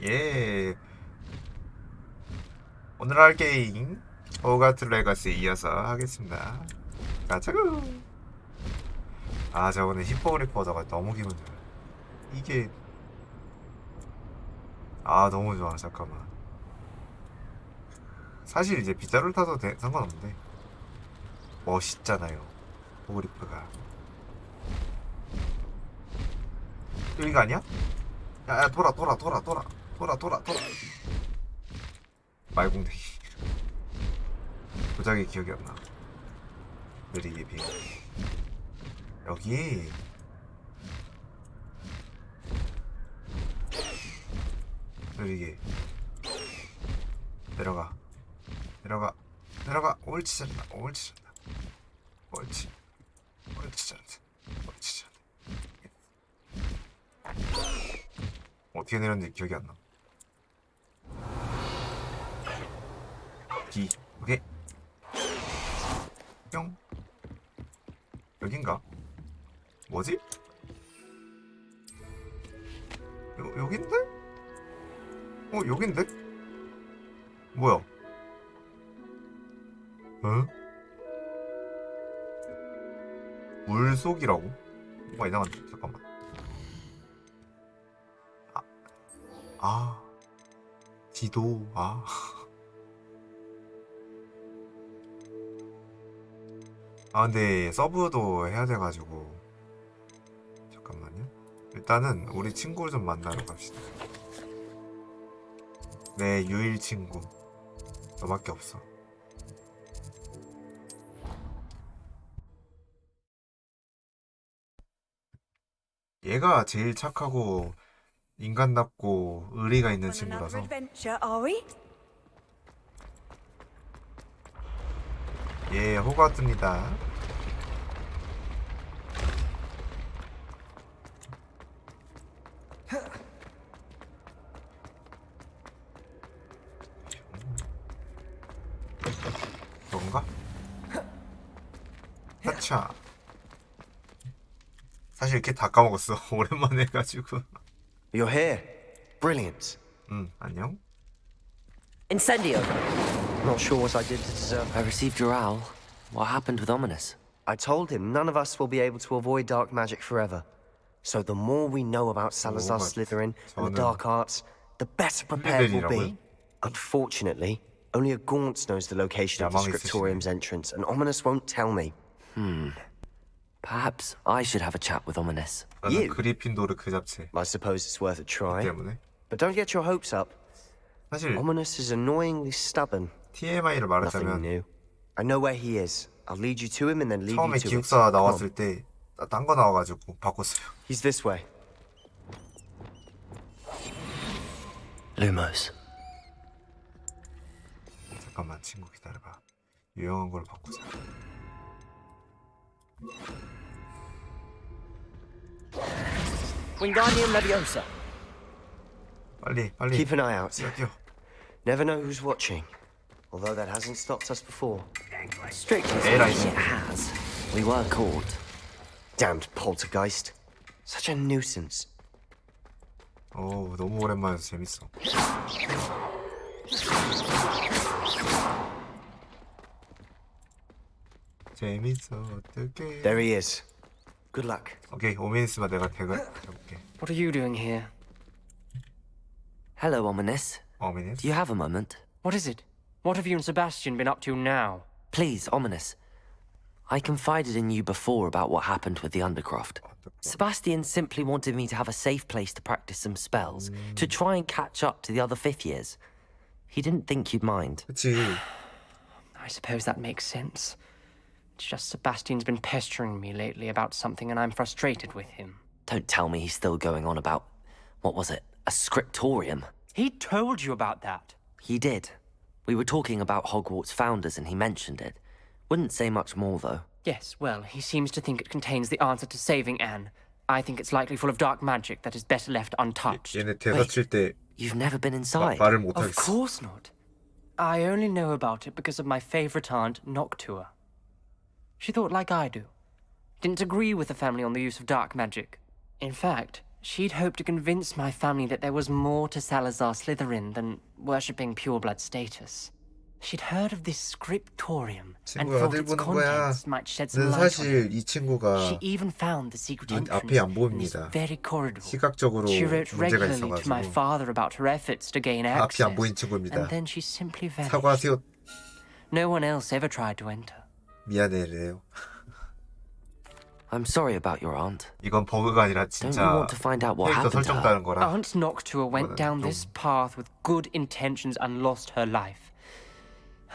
예. 오늘 할 게임 호그와트레거시 이어서 하겠습니다. 가자고. 아, 저번에 히포그리퍼더가 너무 기분 좋아. 이게 너무 좋아. 잠깐만. 사실 이제 빗자루를 타도 상관없는데 멋있잖아요. 호그리퍼가. 여기가 아니야? 야, 돌아. 말공대기. 도자기 기억이 안 나. 느리게 비행. 여기. 느리게. 내려가. 옳지 않나. 옳지 않나. 어떻게 내렸는지 기억이 안 나. 오케이. 뿅. 여긴가? 뭐지? 여긴데? 여긴데? 뭐야? 어? 물속이라고? 뭐가 이상한데? 잠깐만. 지도. 근데 서브도 해야 돼가지고. 잠깐만요. 일단은 우리 친구를 좀 만나러 갑시다. 내 유일 친구. 너밖에 없어. 얘가 제일 착하고 인간답고 의리가 있는 친구라서. 예, 호그와트입니다. 저건가? 하차. 사실 이렇게 다 까먹었어. 오랜만에 해가지고. You're here. Brilliant. 안녕. Incendio. Not sure what I did to deserve. I received your owl. What happened with Ominous? I told him none of us will be able to avoid dark magic forever. So the more we know about Salazar Slytherin and the dark arts, the better prepared we'll be. Unfortunately, only a Gaunt knows the location of the Scriptorium's entrance, and Ominous won't tell me. Perhaps I should have a chat with Ominous. You? 그리핀도르 그 잡채 I suppose it's worth a try. 때문에. But don't get your hopes up. 사실 Ominous is annoyingly stubborn. TMI를 Nothing 말하자면 new. I know where he is. I'll lead you to him and then leave 처음에 you to it. 기숙사 나왔을 때 딴 거 나와가지고 바꿨어요. He's this way. Lumos. 잠깐만 친구 기다려봐. 유용한 걸로 바꾸자. Wingardium Leviosa. 빨리. Keep an eye out. 뛰어. Never know who's watching. Although that hasn't stopped us before. Strictly Daylight. speaking, it has. We were caught. Damned poltergeist. Such a nuisance. 너무 오랜만이어서 재밌어. 재밌어 어떡해. There he is. Good luck. 오케이, 오미니스만 내가 대걸 해볼게. What are you doing here? Hello, Ominous. 오미니스. Do you have a moment? What is it? What have you and Sebastian been up to now? Please, Ominous. I confided in you before about what happened with the Undercroft. Sebastian simply wanted me to have a safe place to practice some spells, to try and catch up to the other fifth years. He didn't think you'd mind. 그치. I suppose that makes sense. It's just Sebastian's been pestering me lately about something and I'm frustrated with him. Don't tell me he's still going on about, what was it, a scriptorium? He told you about that. He did. We were talking about Hogwarts founders and he mentioned it. Wouldn't say much more, though. Yes, well, he seems to think it contains the answer to saving Anne. I think it's likely full of dark magic that is better left untouched. 얘네 대사 칠 때 You've never been inside? 말을 못 Of 하겠어. course not. I only know about it because of my favorite aunt, Noctua. She thought like I do. Didn't agree with the family on the use of dark magic. In fact, She'd hoped to convince my family that there was more to Salazar Slytherin than worshipping pureblood status. She'd heard of this scriptorium and 친구야, thought 어딜 its 보는 거야? contents might shed some 는 light on 사실 it. 이 친구가 She even found the secret 눈 entrance 앞이 안 in this 보입니다. very corridor. 시각적으로 She wrote 문제가 regularly to my 있어가지고 father about her efforts to gain 앞이 안 보이는 access, 친구입니다. and then she simply vanished. 사과하세요. No one else ever tried to enter. 미안해래요. I'm sorry about your aunt. 이건 버그가 아니라 Don't you 진짜 want to find out what 캐릭터 happened to 설정 her? 따른 거라. Aunt Noctua went down this path with good intentions and lost her life.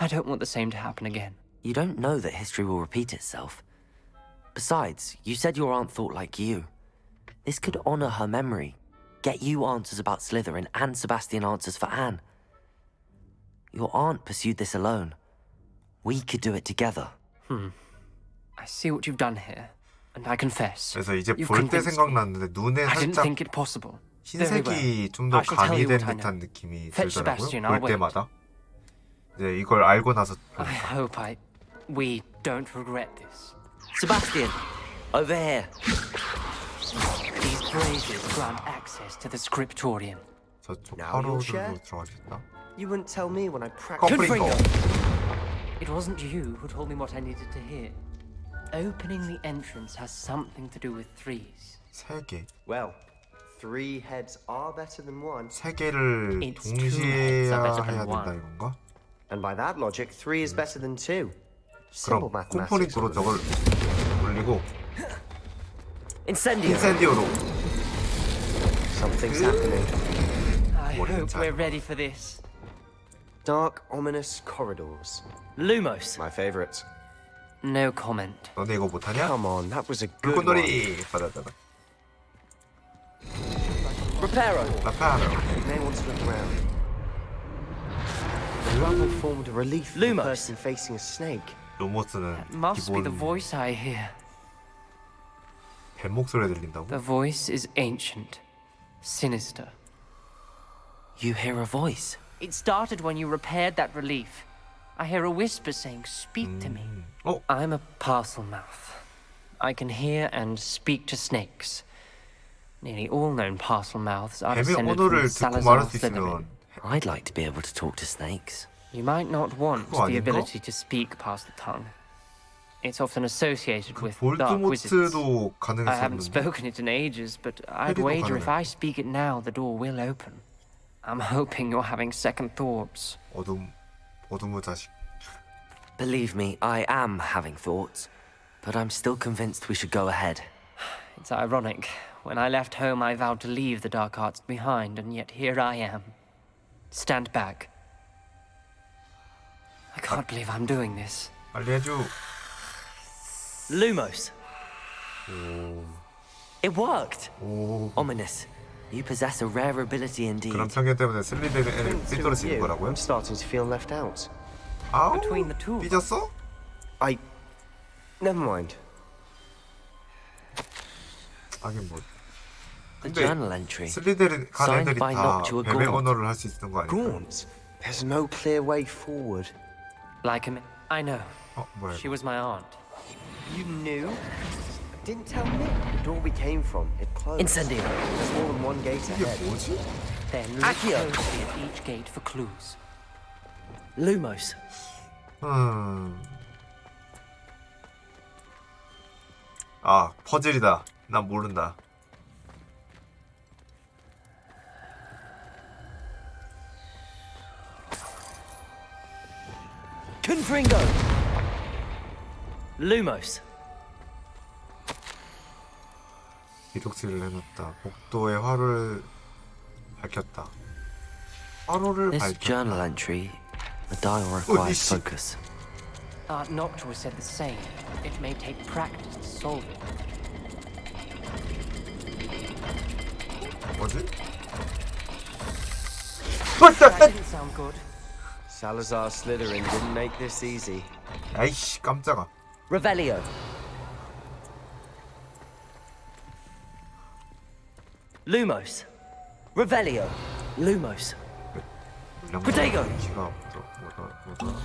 I don't want the same to happen again. You don't know that history will repeat itself. Besides, you said your aunt thought like you. This could honor her memory, get you answers about Slytherin, and Sebastian answers for Anne. Your aunt pursued this alone. We could do it together. I see what you've done here, and I confess. 그래서 이제 You've 볼 때 convinced me. 생각났는데 눈에 I didn't 살짝 think it possible. Very well. 흰색이 좀 더 I shall tell you 가미된 what I 듯한 know. 느낌이 Fetch 들더라고요. Sebastian, 볼 I'll wait. 때마다. 이제 이걸 알고 나서 I 보니까. hope we don't regret this. Sebastian, over here. These braziers grant access to the scriptorium. 저쪽 Now you'll 화로로 share? 들어갈 수 있다. You wouldn't tell me when I practiced. 컴프링거. It wasn't you who told me what I needed to hear. Opening the entrance has something to do with threes. 세 개. Well, 3 heads are better than 1. 세 개를 It's two 동시에 heads are better 해야 than 된다 one. 이건가? And by that logic, 3 is better than 2. Simple 그럼 mathematics. 콤프링으로 저걸 올리고 Incendio. 인센디오로. Something's happening. I What hope inside? we're ready for this. Dark, ominous corridors. Lumos. My favorite. No comment. 너네 이거 못하냐? Come on, that was a good one. 불꽃놀이 받았잖아. Reparo. 나파로. You may want to look around. The rubble formed a relief for the Lumos. person facing a snake. 로모스는 That must be the 기본 voice I hear. 뱀 목소리 들린다고? The voice is ancient, sinister. You hear a voice. It started when you repaired that relief. I hear a whisper saying, "Speak to me." 어? I'm a parcel mouth. I can hear and speak to snakes. Nearly all known parcel mouths are 뱀의 descended 언어를 from 듣고 Salazar 말할 수 Slytherin. 있으면 I'd like to be able to talk to snakes. You might not want 그거 the 아닌가? ability to speak past the tongue. It's often associated with dark wizards. 볼드모트도 I haven't 가능했었는데 spoken it in ages, but I'd 해리도 wager if 가능해. I speak it now, the door will open. I'm hoping you're having second thoughts. 어둠의 자식. Believe me, I am having thoughts, but I'm still convinced we should go ahead. It's ironic. When I left home, I vowed to leave the dark arts behind, and yet here I am. Stand back. I can't believe I'm doing this. 빨리 해줘. Lumos. It worked. 오. Ominous. You possess a rare ability indeed. 그런 편견 때문에 슬리데린 애를 Between the two 삐뚤어 of 지는 you, 거라고요? I'm starting to feel left out. 아우. Between the two of us. 삐졌어? Never mind. 하긴 뭐. The 근데 journal entry. 슬리데린 간 Signed 애들이 by 다 Noctua 뱀의 Gaunt. 언어를 할 수 있는 거 아닐까? Gaunt. There's no clear way forward. Like a I know. 뭐야 She 이거? was my aunt. You knew? Didn't tell me. The door we came from, it closed. Incendio. There's more than one gate 이게 ahead. 뭐지? Then look Accio. closely at each gate for clues. Lumos. 아, 퍼즐이다. 난 모른다. Confringo. Lumos. 기록지를 해놨다. 복도의 화를 밝혔다. 화로를 This 밝혔다. journal entry, the dial requires 씨. focus. Aunt Noctua said the same. It may take practice to solve it. 뭐지? That didn't sound good. Salazar Slytherin didn't make this easy. 아이씨, 깜짝아. Revelio. Lumos. Revelio. Lumos. Protego. 기가 뭐다.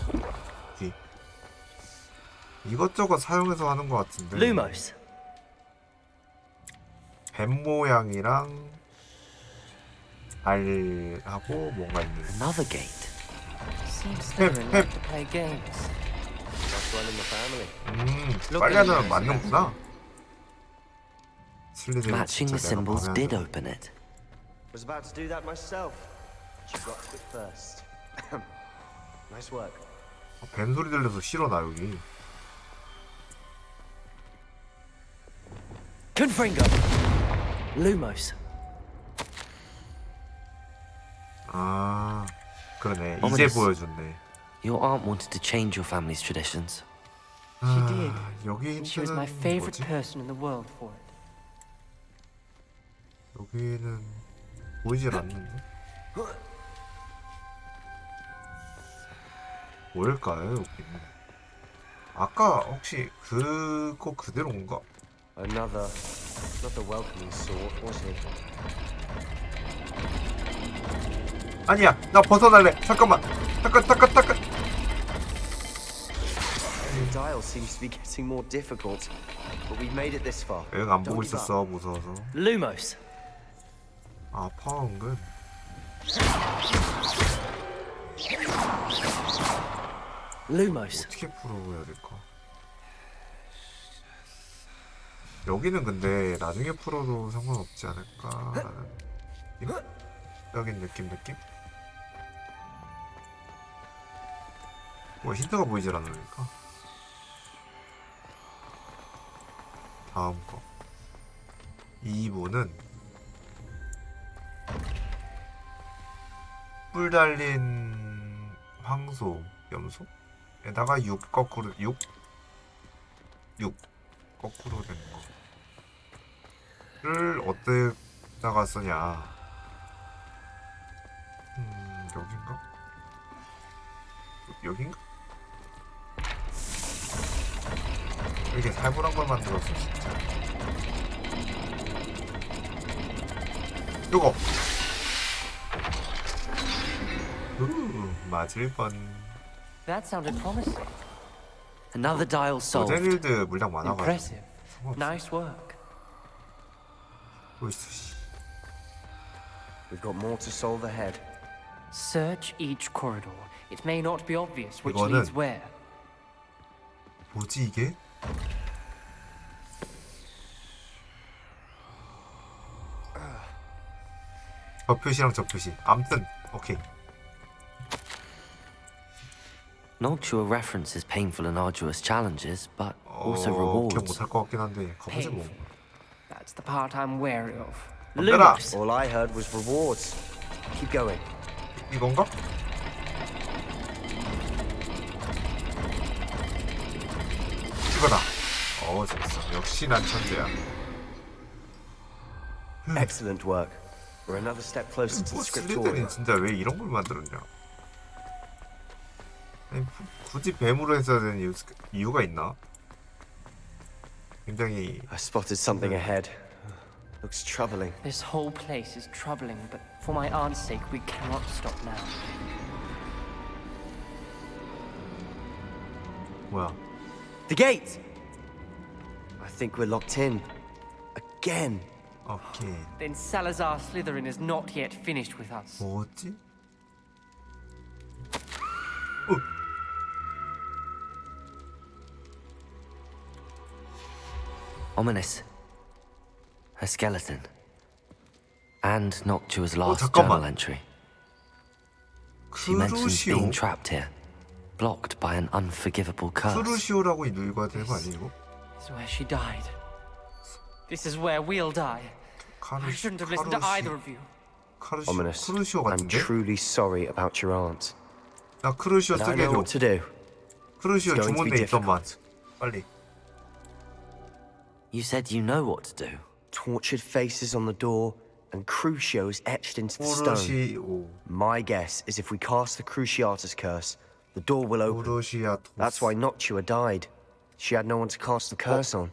이것저것 사용해서 하는 것 같은데. Lumos. 뱀 모양이랑 알하고 뭔가 있는. Another gate. Seems Pep, Slytherin Pep. like to play games. That's one in the family. 빨리 하면 맞는구나. 슬리데린 Matching the 진짜 내가 symbols 마음에 안 did 들어. open it. Was about to do that myself. She got to it first. Nice work. 뱀 소리 들려서 싫어 나 여기. Confringo. Lumos. 아 그러네. 이제 Ominous. 보여줬네. Your aunt wanted to change your family's traditions. She did. 여기 And she was my 힌트는 favorite 뭐지? person in the world for it. 여기는 보이질 않는데. 뭘까요 여기는? 아까 혹시 그거 그대로인가? Another, not the welcoming sort, was he? 아니야 나 벗어날래. 잠깐만. 잠깐. The dial seems to be getting more difficult, but we've made it this far. 여기 안 보고 Don't give up. 있었어 무서워서. Lumos. 아 파운근. Lumos. 어떻게 풀어야 될까? 여기는 근데 나중에 풀어도 상관없지 않을까라는 느낌? 여긴 느낌? 뭐 힌트가 보이질 않으니까. 다음 거 2부는 뿔 달린 황소 염소에다가 6 거꾸로 6 거꾸로 된 거를 어디다가 쓰냐. 여긴가? 이렇게 살벌한 걸 만들었어 진짜. 요거 맞을 뻔. That sounded promising. Another dial solved. 모델일드 물량 많아가지고 Impressive. 상관없어. Nice work. 또 있어 씨. We've got more to solve ahead. Search each corridor. It may not be obvious which 이거는- leads where. 뭐지 이게? 저 표시랑 저 표시 암튼 오케이. Noctua references painful and arduous challenges, but also 기억 rewards. 못할 것 같긴 한데 가보지 뭐. Painful. That's the part I'm wary of. 덤벼라. Lumos. All I heard was rewards. Keep going. 이건가? 이거다. 재밌어. 역시 난 천재야. Excellent work. We're another step closer to 뭐 the 슬리데린 scriptorium. 진짜 왜 이런 걸 만들었냐? 아니, 굳이 뱀으로 했어야 되는 이유가 있나? 굉장히 I spotted something ahead. Looks troubling. This whole place is troubling, but for my aunt's sake, we cannot stop now. 뭐야? The gate! I think we're locked in. Again. 오케이. Then Salazar Slytherin is not yet finished with us. 뭐지? Ominous. A skeleton. And Noctua's last 잠깐만. journal entry. She mentions 크루시오? being trapped here, blocked by an unforgivable curse. 크루시오라고 읽어야 되는 거 아니에요? This is where she died. This is where we'll die. I shouldn't have listened to either of you. Ominous. 크루시오 I'm 같은데? truly sorry about your aunt. 나 크루시오 But I 쓰게 know 해줘. what to do. 크루시오 It's going to be 주문돼 있던만. difficult. 빨리. You said you know what to do. Tortured faces on the door and crucios etched into the stone. 크루시오. My guess is if we cast the Cruciatus curse, the door will open. 크루시아토스. That's why Noctua died. She had no one to cast the curse on.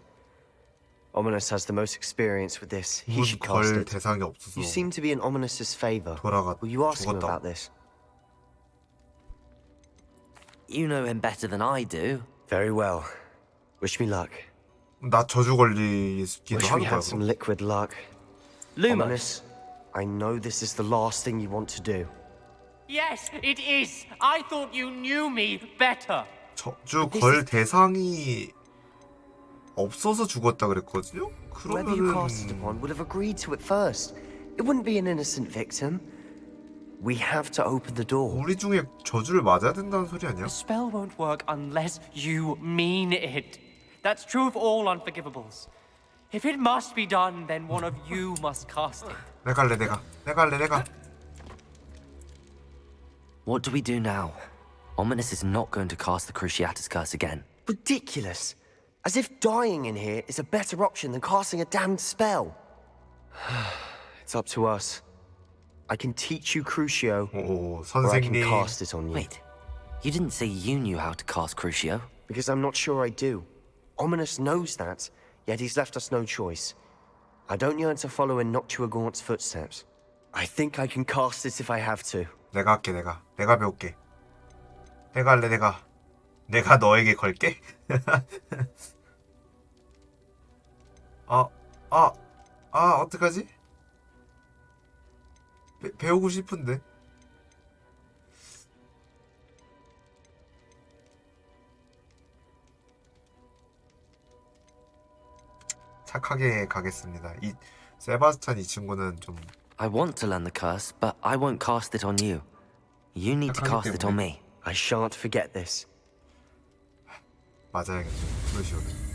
Ominous has the most experience with this. He should cast 걸 it. 대상이 없어서 You seem to be in Ominous's favor. 돌아가 Will you ask him 죽었다. about this? You know him better than I do. Very well. Wish me luck. 나 저주 걸리기도 Wish 하는 we 거야. had some liquid luck. Lumos. Ominous, I know this is the last thing you want to do. Yes, it is. I thought you knew me better. 저주 걸 대상이 없어서 죽었다 그랬거든요? Whoever you cast it upon would have agreed to it first. It wouldn't be an innocent victim. We have to open the door. 우리 중에 저주를 맞아야 된다는 소리 아니야? The spell won't work unless you mean it. That's true of all unforgivables. If it must be done, then one of you must cast it. 내가 할래 내가. What do we do now? Ominous is not going to cast the Cruciatus curse again. Ridiculous. As if dying in here is a better option than casting a damned spell. It's up to us. I can teach you Crucio, 오 or I can 선생님. cast it on you. Wait, you didn't say you knew how to cast Crucio? Because I'm not sure I do. Ominous knows that, yet he's left us no choice. I don't yearn to follow in Noctuagaunt's footsteps. I think I can cast it if I have to. 내가 할게 내가 배울게. 내가 할래 내가 너에게 걸게. 어떡하지? 배우고 싶은데. 착하게 가겠습니다. 이 세바스찬 이 친구는 좀 I want to learn the curse, but I won't cast it on you. You need to cast it on me. I shan't forget this. 맞아야겠죠. 크루시오는.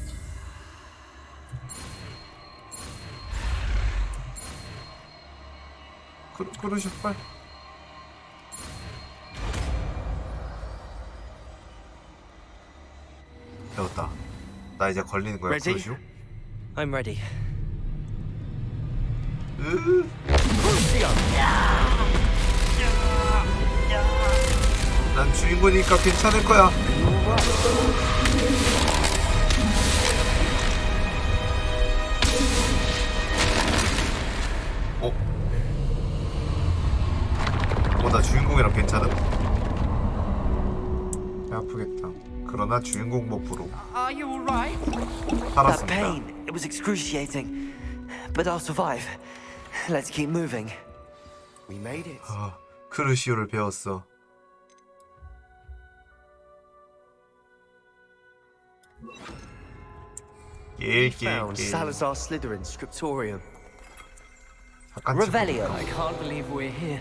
크루시오 빨. 배웠다. 나 이제 걸리는 거야, Ready? 크루시오? I'm ready. 난 주인공이니까 괜찮을 거야. 나 주인공이라 괜찮아. 배 아프겠다. 그러나 주인공 버프로 Are you alright? That 살았습니다. pain, it was excruciating. But I'll survive. Let's keep moving. We made it. 크루시오를 배웠어. We found Salazar Slytherin's scriptorium. 잠깐 Revelio. I can't believe we're here.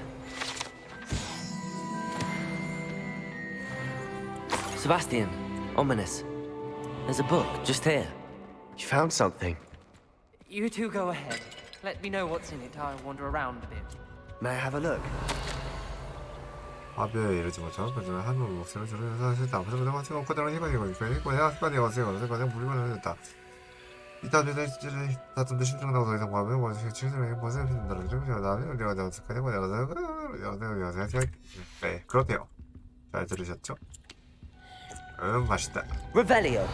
Sebastian, Ominous. There's a book just here. You found something. You two go ahead. Let me know what's in it. I'll wander around a bit. May I have a look? 아베 이러지 못하고 그저 한번 목소리를 들으면서 실다 아무도 같이 없고 다른 희망이고 그냥 습관이 왔어요. 그래서 그냥 물건을 했다. 이따 전에 다tum 심증 나고 더 이상 가면 원시 치료를 벗어야 된다는 좀 나는 내가 습관이 내가 네 그렇대요. 잘 들으셨죠? 맛있다. Revelio.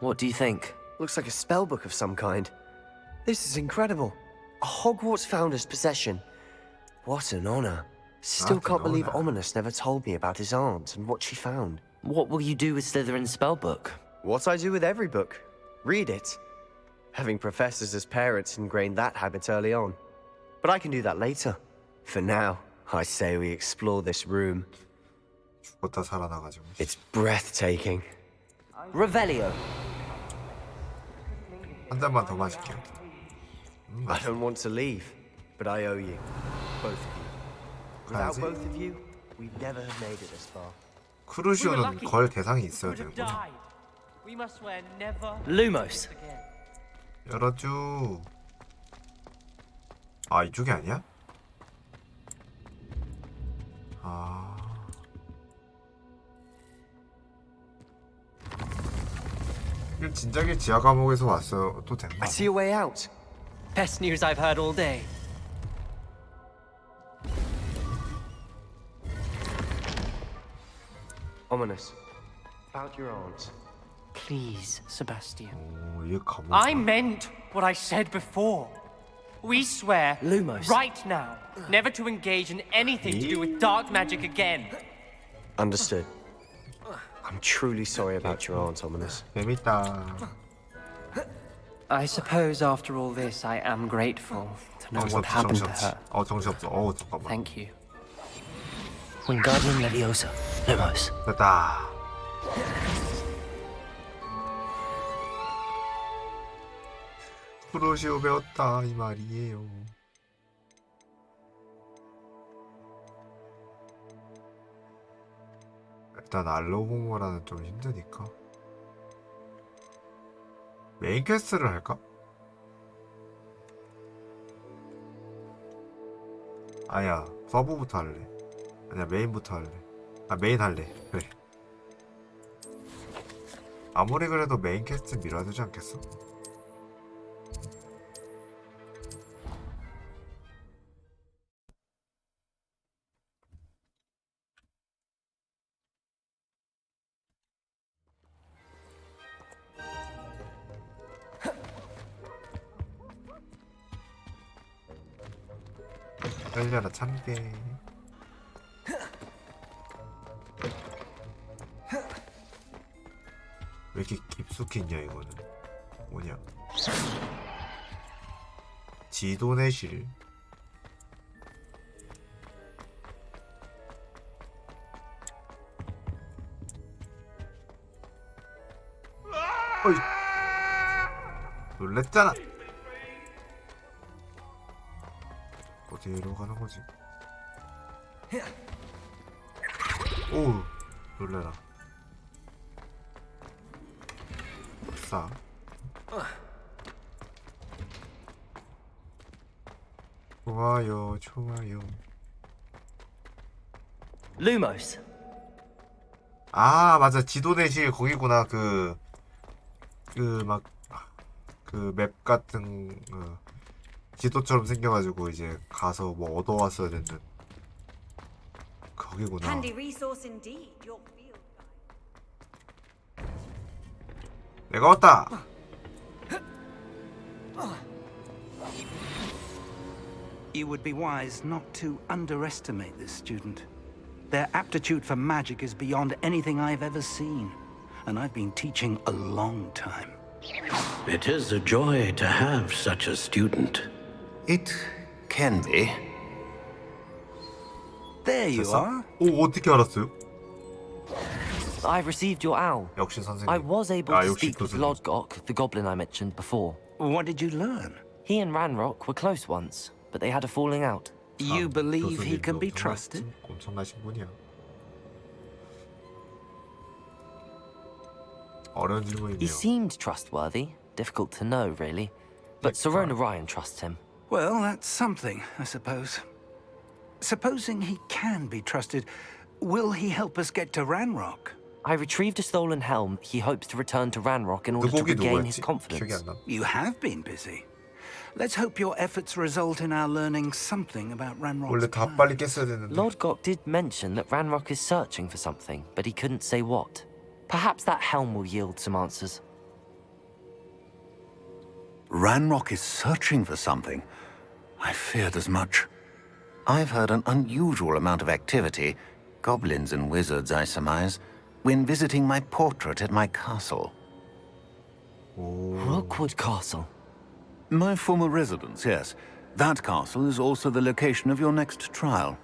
What do you think? Looks like a spell book of some kind. This is incredible. A Hogwarts founder's possession. What an honor. Still What an can't believe honor. Ominous never told me about his aunt and what she found. What will you do with Slytherin's spellbook? What I do with every book. Read it. Having professors as parents ingrained that habit early on. But I can do that later. For now, I say we explore this room. 죽었다 살아나가지고. It's breathtaking. Revelio. 한 잔만 더 마실게요. I don't want to leave, but I owe you. Both of you. Without 가야지. both of you, we'd never have made it this far. 크루시오는 걸 대상이 있어야 Could have 되는 거죠. died. We must swear never Lumos. again. 열어줘. 아 이쪽이 아니야? 아. 이거 진작에 지하 감옥에서 왔어도 되는 거 I see 아니야? a way out. Best news I've heard all day. Ominous. About your aunt. Please, Sebastian. 오, 얘 감옥. I meant what I said before. We swear Lumos. right now never to engage in anything to do with dark magic again. Understood. I'm truly sorry about your aunt, Ominous. 재밌다. I suppose after all this, I am grateful to know what happened to her. 정신없어. 잠깐만. Thank you. Wingardium Leviosa. Lumos. 됐다. 크루시오 배웠다 이 말이에요. 일단 알로 공모라는 좀 힘드니까 메인 퀘스트를 할까? 아니야 서브부터 할래. 아니야 메인부터 할래. 아 메인 할래. 그래. 아무리 그래도 메인 퀘스트 밀어야 되지 않겠어? 열려라 참깨. 왜 이렇게 깊숙이 있냐 이거는. 뭐냐 지도내실. 어이 놀랬잖아. 어디로 가는 거지? 오우 놀래라. 싸. 좋아요 좋아요. Lumos. 아 맞아 지도내실 거기구나. 그 맵 같은 지도처럼 생겨가지고 이제 가서 뭐 얻어왔어야 되는 거기구나. Handy resource indeed, your field guide. 내가 왔다. You would be wise not to underestimate this student. Their aptitude for magic is beyond anything I've ever seen, and I've been teaching a long time. It is a joy to have such a student. It can be. There you 됐어? are. 오 어떻게 알았어요? I received your owl. 역시 선생님. I was able 아 to 역시 speak with 교수님. Lodgok, the goblin I mentioned before. What did you learn? He and Ranrock were close once, but they had a falling out. You believe he can be 교수님도 trusted? 엄청나신 분이야. 어려운 He 질문이네요. seemed trustworthy. Difficult to know, really. But Serona Ryan trusts him. Well, that's something, I suppose. Supposing he can be trusted, will he help us get to Ranrock? I retrieved a stolen helm. He hopes to return to Ranrock in order to 누곡이 regain his 누구였지? 기억이 confidence. 안 나. You have been busy. Let's hope your efforts result in our learning something about Ranrock's 원래 다 plan. 빨리 깼어야 되는데. Lodgok did mention that Ranrock is searching for something, but he couldn't say what. Perhaps that helm will yield some answers. Ranrock is searching for something. I feared as much. I've heard an unusual amount of activity, goblins and wizards, I surmise, when visiting my portrait at my castle. Rookwood Castle. My former residence, yes. That castle is also the location of your next trial.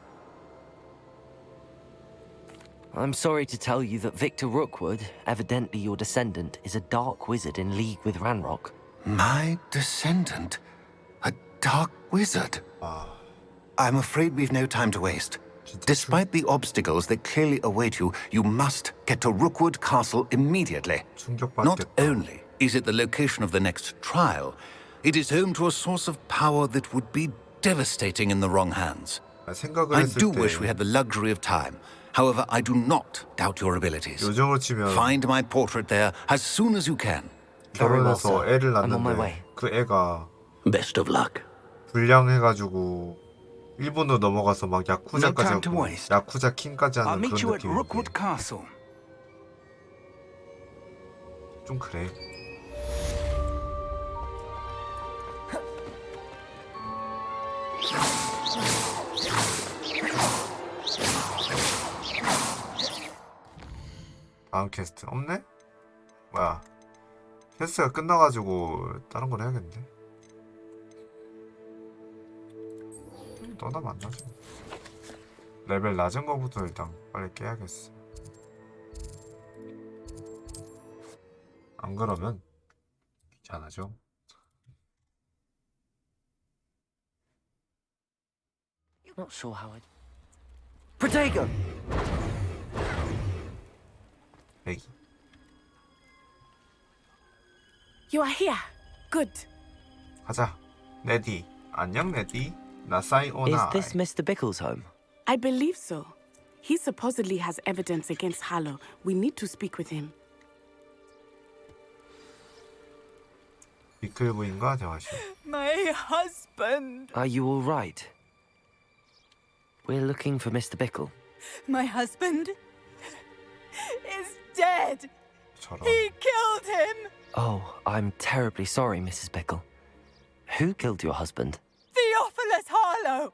I'm sorry to tell you that Victor Rookwood, evidently your descendant, is a dark wizard in league with Ranrock. My descendant? A dark wizard? I'm afraid we've no time to waste. Despite the obstacles that clearly await you, you must get to Rookwood Castle immediately. Not 충격받겠다. only is it the location of the next trial, it is home to a source of power that would be devastating in the wrong hands. 생각을 I 했을 do 때 wish we had the luxury of time. However, I do not doubt your abilities. 요정을 치면 Find my portrait there as soon as you can. Very well, 결혼해서 sir. 애를 I'm on my 낳는데 way. 그 애가 Best of luck. 불량해가지고 일본으로 넘어가서 막 No 야쿠자까지 time to 하고 waste. 야쿠자 킹까지 I'll 하는 meet you 그런 at Rookwood 느낌인데 Castle. 좀 그래. 다음 퀘스트 없네? 뭐야 퀘스트가 끝나가지고 다른 걸 해야겠는데. 떠나면 안 나지. 레벨 낮은 거부터 일단 빨리 깨야겠어. 안 그러면 귀찮아져. Not sure how I. Protego! 애기. You are here. Good. 가자. 레디. 안녕 레디. 나 Is 사이오나. this Mr. Bickle's home? I believe so. He supposedly has evidence against Harlow. We need to speak with him. 비클 부인과 대화시. My husband. Are you all right? We're looking for Mr. Bickle. My husband is dead. 저런. He killed him. Oh, I'm terribly sorry, Mrs. Bickle. Who killed your husband? Theophilus Harlow.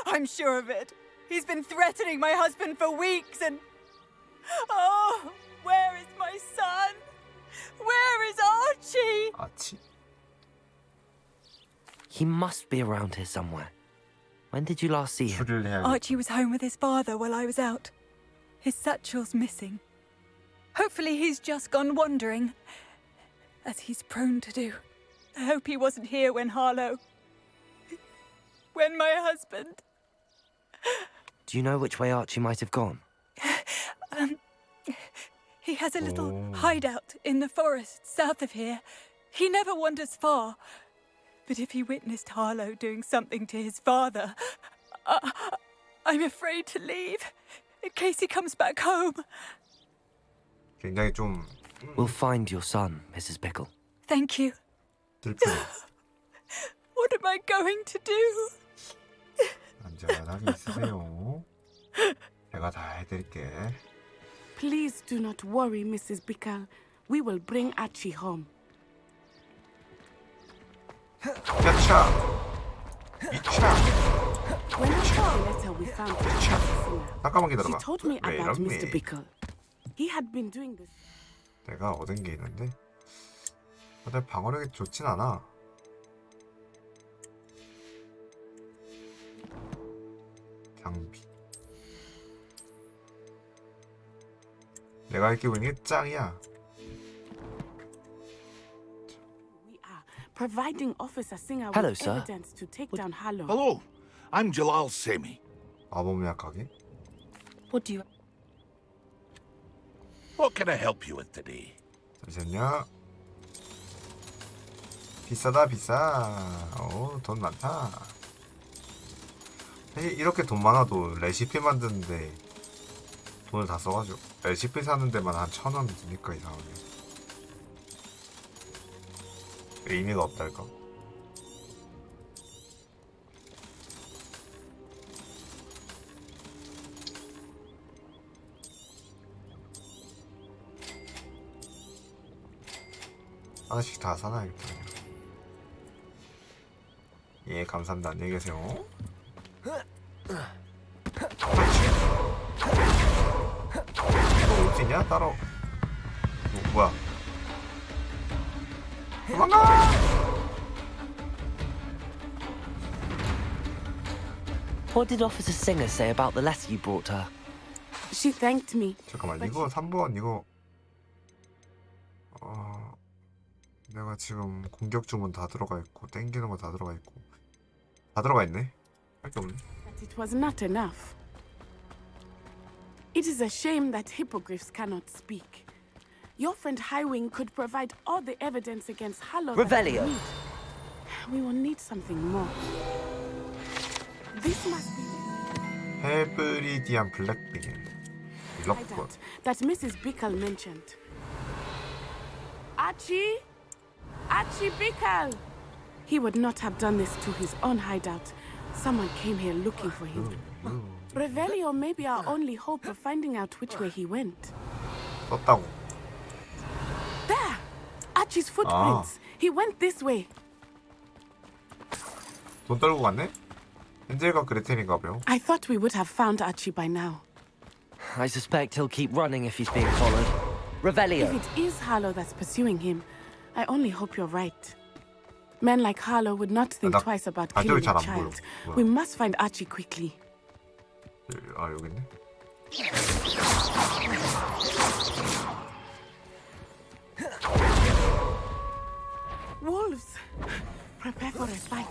I'm sure of it. He's been threatening my husband for weeks and... Oh, where is my son? Where is Archie? 아치. He must be around here somewhere. When did you last see him? 추리를 해야겠다. Archie was home with his father while I was out. His satchel's missing. Hopefully he's just gone wandering, as he's prone to do. I hope he wasn't here when Harlow... when my husband... Do you know which way Archie might have gone? He has a little Oh. hideout in the forest south of here. He never wanders far. But if he witnessed Harlow doing something to his father, I'm afraid to leave in case he comes back home. 굉장히 좀 We'll find your son, Mrs. Bickle. Thank you. 들끓어. What am I going to do? 안전하게 있으세요. 제가 다 해드릴게. Please do not worry, Mrs. Bickle. We will bring Archie home. 야차. 이차. When I got the letter we found Archie's singer, 잠깐만 she 기다려봐. told me 왜 about 이러니? Mr. Bickle. He had been doing this. 내가 얻은 게 있는데 내 방어력이 좋진 않아. 장비. 내가 끼고 있는 게 짱이야. We are providing Officer Singer Hello, with sir. evidence to take down Harlow. Hello, I'm Jalal Semi. 마법약 가게. What do you... What can I help you with today? 잠시만요. 비싸다 비싸. 돈 많다. 사실 이렇게 돈 많아도 레시피 만드는데 돈을 다 써가지고 레시피 사는 데만 한 1,000원 드니까 이상하게 의미가 없달까. 하나씩 다 사놔야겠다. 그냥. 예, 감사합니다. 안녕히 계세요. 너 올 수 있냐? 따로. 뭐야? 도망가! What did Officer Singer say about the letter you brought her? She thanked me. 잠깐만, 이거 3번 이거 내가 지금 공격 주문 다 들어가 있고 땡기는 거 다 들어가 있고 다 들어가 있네. 할 게 없네. But it was not enough. It is a shame that hippogriffs cannot speak. Your friend Highwing could provide all the evidence against Harlow. that we Revelio. need. We will need something more. This must be 헤브리디안 블랙비겔 the 럭권. hideout that Mrs. Bickle mentioned. Archie? Archie Bickle! He would not have done this to his own hideout. Someone came here looking for him. Revelio may be our only hope of finding out which way he went. 떴다고. There! Archie's footprints. He went this way. 돈 떨고 갔네? 헨젤과 그레텔인가 봐요. I thought we would have found Archie by now. I suspect he'll keep running if he's being followed. Revelio. If it is Harlow that's pursuing him, I only hope you're right. Men like Harlow would not think 나- twice about 아, 저기 killing a 잘안 child. 보여. We must find Archie quickly. 아, 여기 있네. Wolves! Prepare for a fight.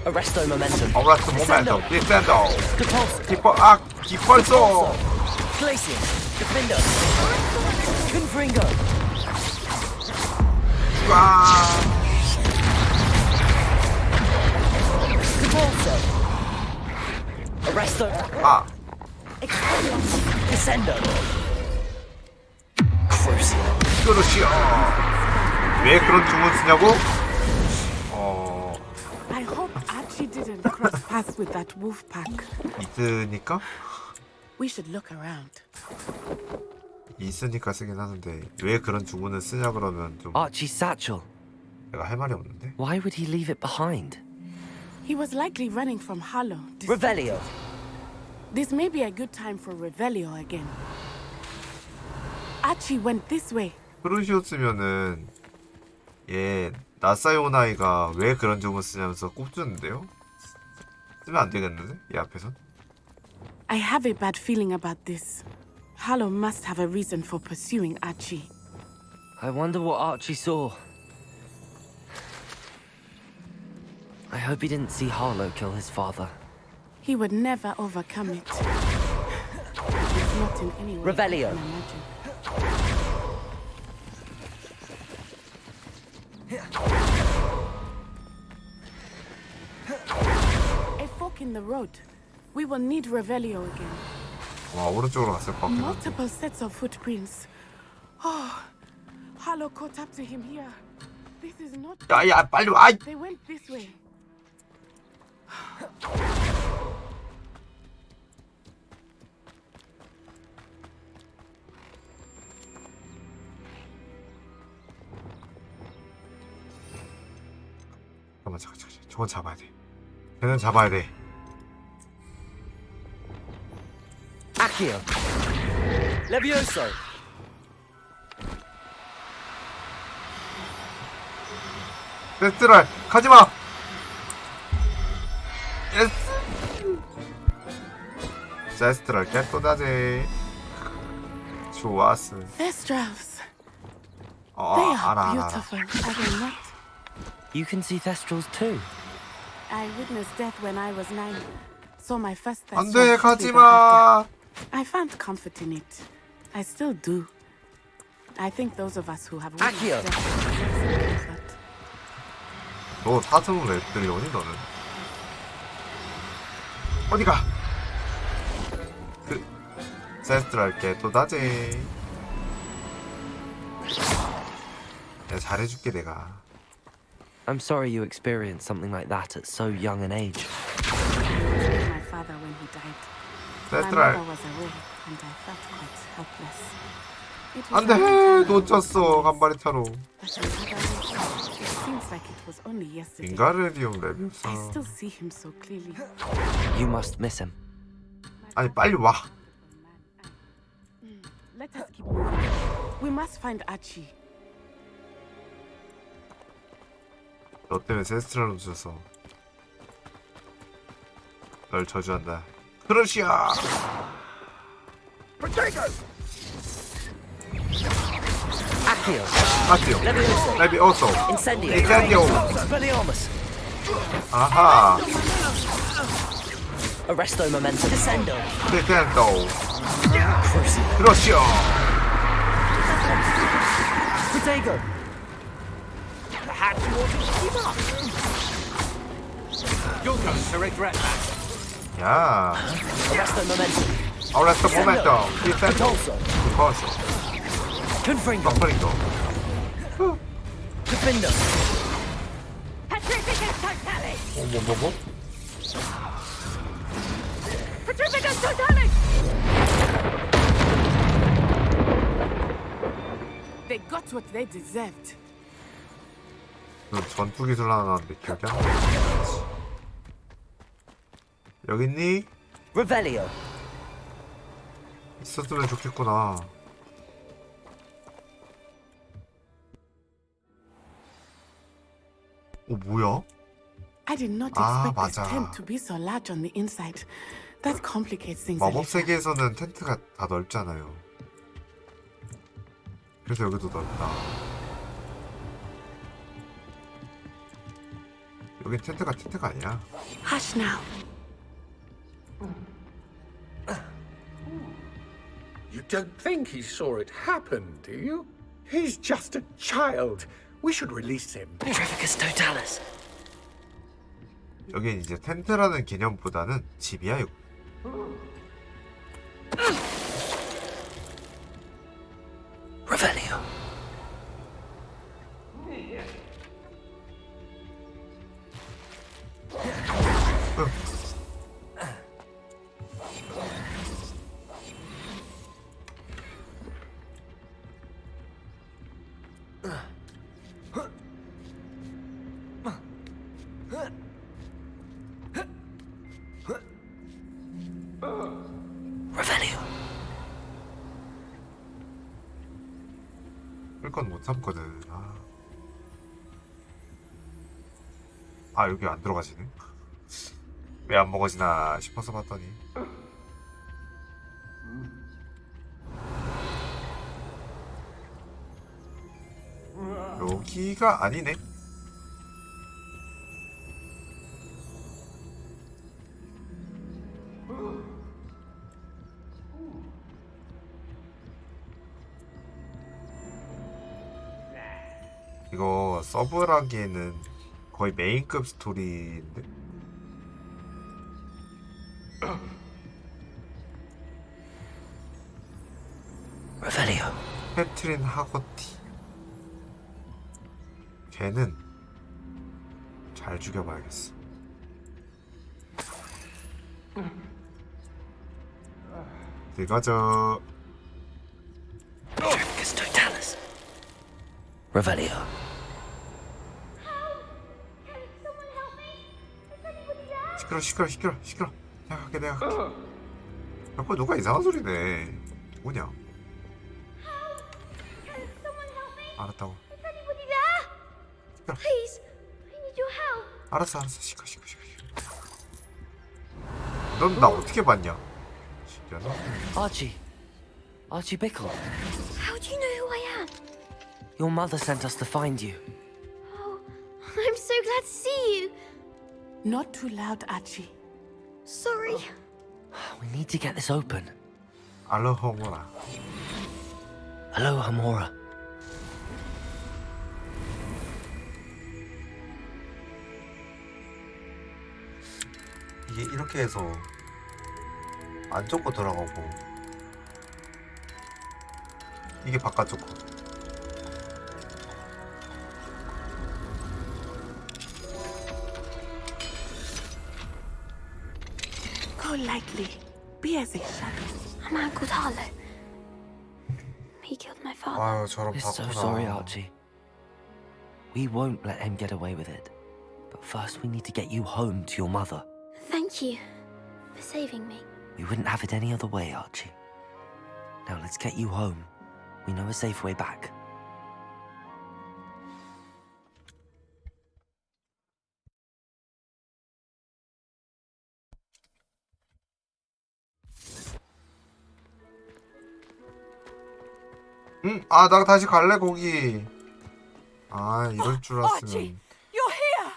Arresto momentum. Arresto momentum. Descendo. Repulsor. Repulso. Glacier. Defender. Confringo. Repulsor. Arresto. 아, Descendo. Crucial. 크루시오. 왜 그런 주문 쓰냐고? I hope Archie didn't cross paths with that wolf pack. 있으니까? We should look around. 있으니까 쓰긴 하는데 왜 그런 주문을 쓰냐 그러면 좀 Archie's satchel. 내가 할 말이 없는데? Why would he leave it behind? He was likely running from Harlow. Revelio. This may be a good time for Revelio again. Archie went this way. 크루시오 쓰면은 얘 나사요나이가 왜 그런 주문 쓰냐면서 꼽주는데요? 쓰면 안 되겠는데? 이 앞에선? I have a bad feeling about this. Harlow must have a reason for pursuing Archie. I wonder what Archie saw. I hope he didn't see Harlow kill his father. He would never overcome it. It's not in any way Revelio. I can imagine. A fork in the road. We will need Revelio again. 와, 오른쪽으로 갔을 것 같긴 한데. Multiple sets of footprints. Oh, Harlow caught up to him here. This is not. 야, 빨리 와! They went this way. 잠깐. 저건 잡아야 돼. 걔는 잡아야 돼. Accio. Levioso. 세스트랄 가지마! 예스! 세스트랄 깨또다지. 좋았어. Thestrals. They are 알아. beautiful, are they not? You can see Thestrals too. I witnessed death when I was 9. Saw my first 안 Thestral 돼, shortly 가지마! thereafter. I found comfort in it. I still do. I think those of us who have witnessed Accio. death deserve some comfort. 너 사슴은 왜 들려오니 너는? 어디가? 세스트랄 깨또다지. 내가 잘해줄게 내가. I'm sorry you experienced something like that at so young an age. I was with my father when he died. My 세스트랄. mother was away, and I felt quite helpless. It was 안돼, a long time ago, 놓쳤어 간바리타로. but in other ways, it seems like it was only yesterday. 빙가르디움 I 레비우사. still see him so clearly. You must miss him. 아니 빨리 와. Let us keep moving. We must find Archie. 너 때문에 세스트랄 놓쳤어. 널 저주한다. 크루시오. Accio. 맞지요? 레비오소. Incendio. 인센디오. Expelliarmus. 아하. Arresto momentum. Descendo. 디텐도. 크루시오. Protego. Perhaps you ought to keep up. You'll go straight rat back. 야. Arresto momentum. Arresto momento. 디텐도. Repulsor. 리퍼스. Confringo. 덤플링도. Defender. Petrificus totalis! 뭐? Petrificus totalis! They got what they deserved. 그 전투 기술 하나 나왔는데 기억이 안 나. 여기 있니? Revelio. 있었으면 좋겠구나. 뭐야? I did not 아, expect this 맞아. tent to be so large on the inside. That complicates things a 마법 little. 세계에서는 텐트가 다 넓잖아요. 그래서 여기도 넓다. 여긴 텐트가 아니야. Hush now. You don't think he saw it happen, do you? He's just a child. We should release him. Petrificus totalis. 여긴 이제 텐트라는 개념보다는 집이야. 이거. Revelio. Revelio. 끌 건 못 참거든. 아 여기 안 들어가지네. 왜 안 먹어지나 싶어서 봤더니 여기가 아니네. 이거 서브라기에는 거의 메인급 스토리인데. Revelio. 캐트린 하거티. 걔는 잘 죽여봐야겠어. 어디 가자. Petrificus totalis. Revelio. 시끄러. 내가 갈게. 자꾸 누가 이상한 소리 내. 누구냐? 알았다고. 알았어. 시끄러. 넌 나 어떻게 봤냐? 신기하다. Archie Bickle. How do you know who I am? Your mother sent us to find you. Oh, I'm so glad to see you. Not too loud, Archie. Sorry. We need to get this open. 알로호모라. Aloha Mora. 이게 이렇게 해서 안 쫓고 들어가고 이게 바깥쪽 거. Go lightly. Be as a shadow. A man called Harlow. He killed my father. 아유 저런 We're so 바꾸나. sorry, Archie. We won't let him get away with it. But first we need to get you home to your mother. Thank you for saving me. We wouldn't have it any other way, Archie. Now let's get you home. We know a safe way back. 나 다시 갈래 거기. 이럴 줄 Archie, 알았으면. you're here.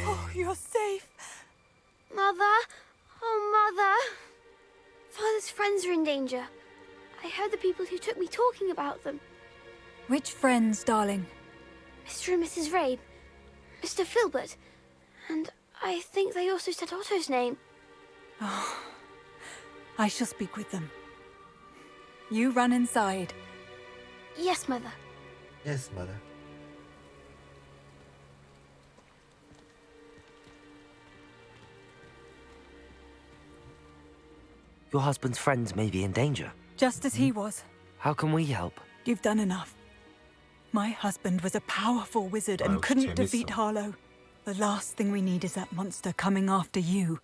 Oh, you're safe. Mother? Oh, Mother. Father's friends are in danger. I heard the people who took me talking about them. Which friends, darling? Mr. and Mrs. Rabe, Mr. Filbert, and I think they also said Otto's name. Oh, I shall speak with them. You run inside. Yes, Mother. Yes, mother. Your husband's friends may be in danger. Just as he was. How can we help? You've done enough. My husband was a powerful wizard and 아유, couldn't 재밌어. defeat Harlow. The last thing we need is that monster coming after you.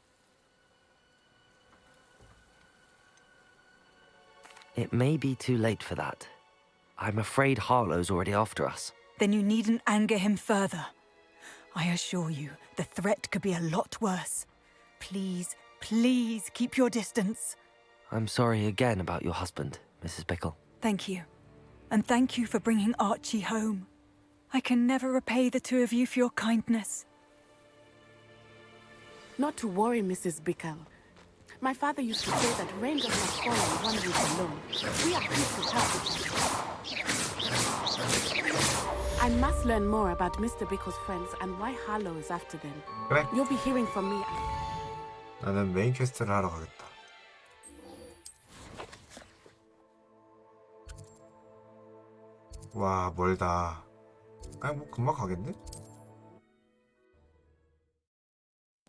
It may be too late for that. I'm afraid Harlow's already after us. then you needn't anger him further. I assure you, the threat could be a lot worse. Please, please keep your distance. I'm sorry again about your husband, Mrs. Bickle. Thank you. And thank you for bringing Archie home. I can never repay the two of you for your kindness. Not to worry, Mrs. Bickle. My father used to say that rain does not fall on one roof alone. We are here to help each other. I must learn more about Mr. Bickle's friends and why Harlow is after them. 그래. You'll be hearing from me. 나는 메인 퀘스트를 하러 가겠다. 와, 멀다. 아니, 뭐 금방 가겠네?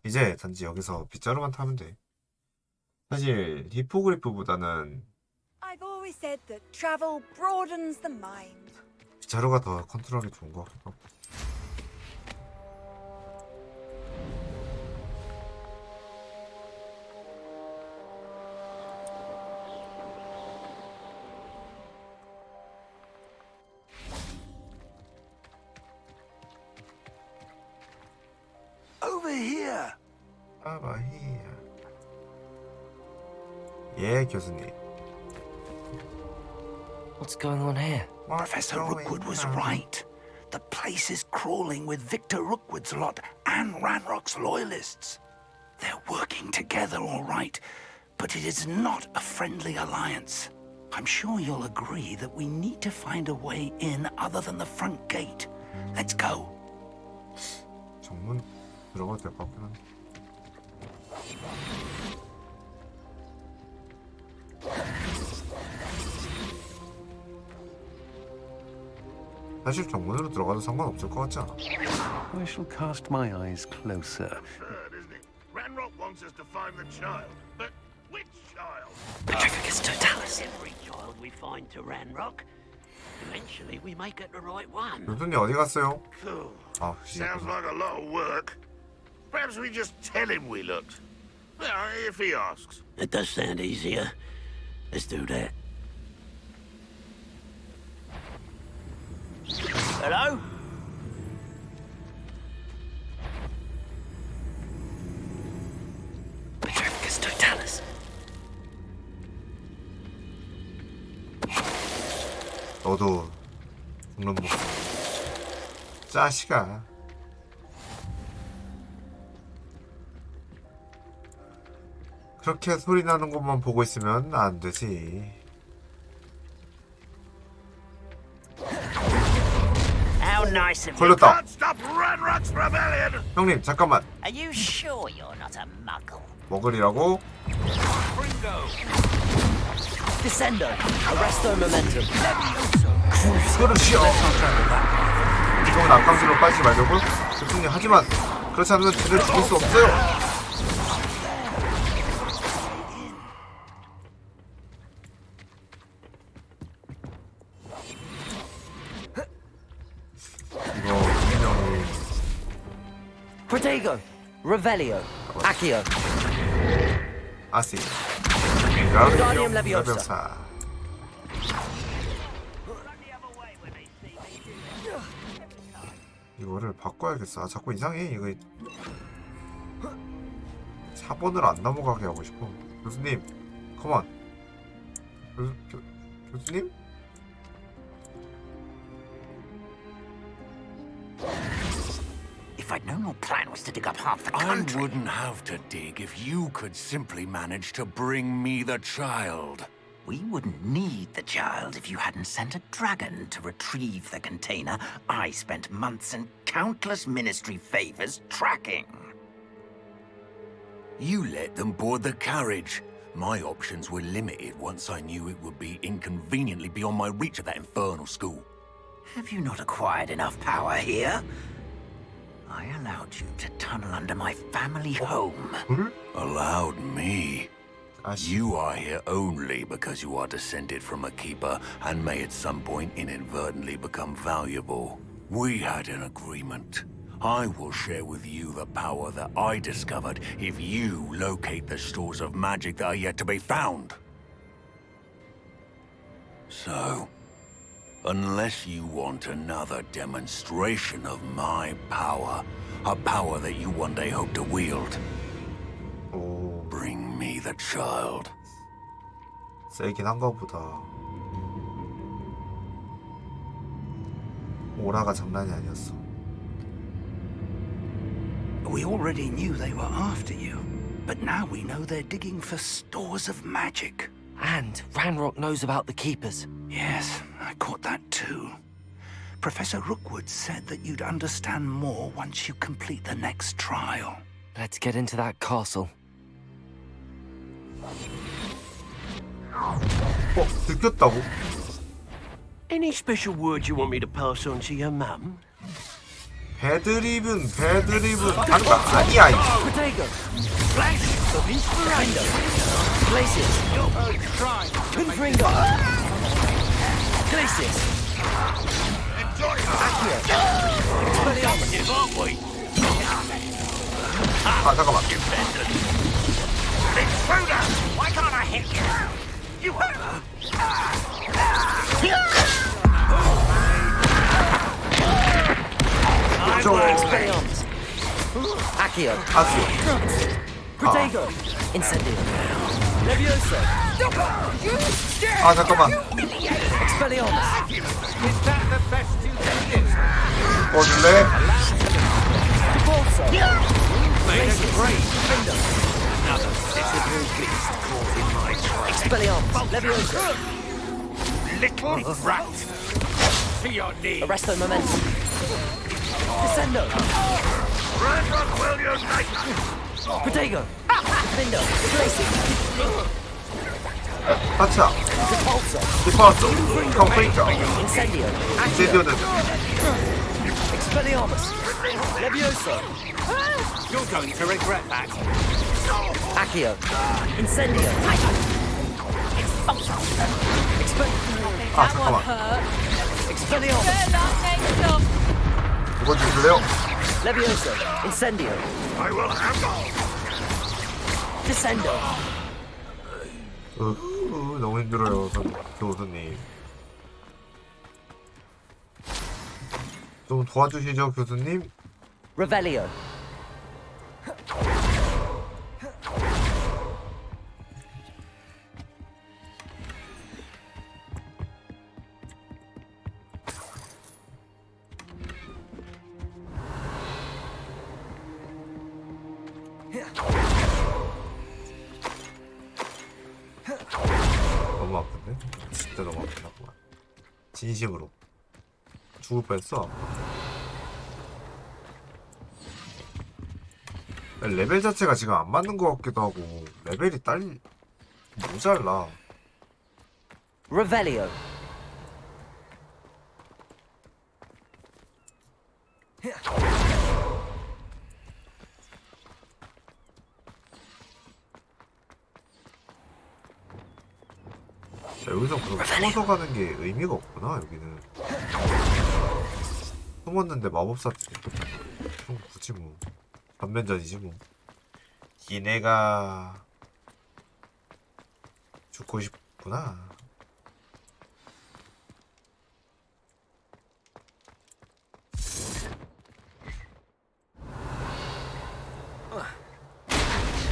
이제 단지 여기서 빗자루만 타면 돼. 사실 히포그리프보다는 I've always said that travel broadens the mind. 빗자루가 더 컨트롤하기 좋은 것 같기도 하고. Over here. 아바히야. 예, 교수님. What's going on here? Professor Rookwood was right. The place is crawling with Victor Rookwood's lot and Ranrock's loyalists. They're working together all right, but it is not a friendly alliance. I'm sure you'll agree that we need to find a way in other than the front gate. Let's go. 정문 들어가도 될 것 같긴 한데. 사실 정문으로 들어가도 상관없을 것 같지 않아? I shall cast my eyes closer. Absurd, isn't it? Ranrock wants us to find the child, but which child? Petrificus totalis. Every child we find to Ranrock, eventually we may get the right one. 교수님 어디 갔어요? Phew. 아, Sounds like a lot of work. Perhaps we just tell him we looked. Well, if he asks. It does sound easier. Let's do that. Hello? Petrificus totalis. 너도 죽는 모습. 자식아. 그렇게 소리 나는 것만 보고 있으면 안 되지. How nice of you. 걸렸다. Can't stop Ranrock's rebellion! 형님 잠깐만. Are you sure you're not a muggle? 먹으리라고? Descendo. Arresto momentum. 크루시오. 지금은 악감지로 빠지지 말자고? 교수님 하지만 그렇지 않으면 쟤를 죽일 수 없어요. 이거 분명히 Protego. Revelio. Accio. 아시. Wingardium Leviosa. 레비오사. 이거를 바꿔야겠어. 아, 자꾸 이상해. 이거 4번을 안 넘어가게 하고 싶어. 교수님, 컴온. 교수님? If I'd known your plan was to dig up half the I country... wouldn't have to dig if you could simply manage to bring me the child. We wouldn't need the child if you hadn't sent a dragon to retrieve the container I spent months and countless ministry favors tracking. You let them board the carriage. My options were limited once I knew it would be inconveniently beyond my reach at that infernal school. Have you not acquired enough power here? I allowed you to tunnel under my family home. Allowed me? You are here only because you are descended from a keeper and may at some point inadvertently become valuable. We had an agreement. I will share with you the power that I discovered if you locate the stores of magic that are yet to be found. So, Unless you want another demonstration of my power, a power that you one day hope to wield. Bring me the child. 세긴 한가 보다. 오라가 장난이 아니었어. We already knew they were after you, but now we know they're digging for stores of magic. And Ranrock knows about the Keepers. Yes, I caught that too. Professor Rookwood said that you'd understand more once you complete the next trial. Let's get into that castle. 들켰다고? Any special word you want me to pass on to your mum? 배드립은 하는 거 아니야. Protego! Flash of inspiration! Glacius! Confringo! Glacius! Accio! Expelliarmus! 아 잠깐만. Intruder! Why can't I hit you? You Expelliarmus! Accio! Protego! Incendio! Levioso! 아 잠깐만. Expelliarmus! Is that the best you can do? 꺼줄래? Repulso! Made a great Defender! another sickly beast caught in my trap. Expelliarmus! Levioso! Little rat. To your knees. Arresto Momentum! Descendo! Ranrock will unite! Protego! Defender! Glacius! 하차. Repulso! 디파서. 컴플리터. Incendio! 인센디오는 Expelliarmus! Levioso! You're going to regret that. Accio! Incendio! 아 잠깐만. Expelliarmus! 이거 주실래요? Levioso! Incendio! I will handle! Descendo! 너무 힘들어요, 교수님. 좀 도와주시죠, 교수님. Revelio! 너무 아픈데? 진짜 너무 아프다구만. 진심으로. 죽을 뻔했어. 레벨 자체가 지금 안 맞는 것 같기도 하고 레벨이 모자라. Revelio! 여기서 그럼 숨어서 가는 게 의미가 없구나. 여기는 숨었는데 마법사 좀 굳이 뭐 반면전이지 뭐. 얘네가 죽고 싶구나.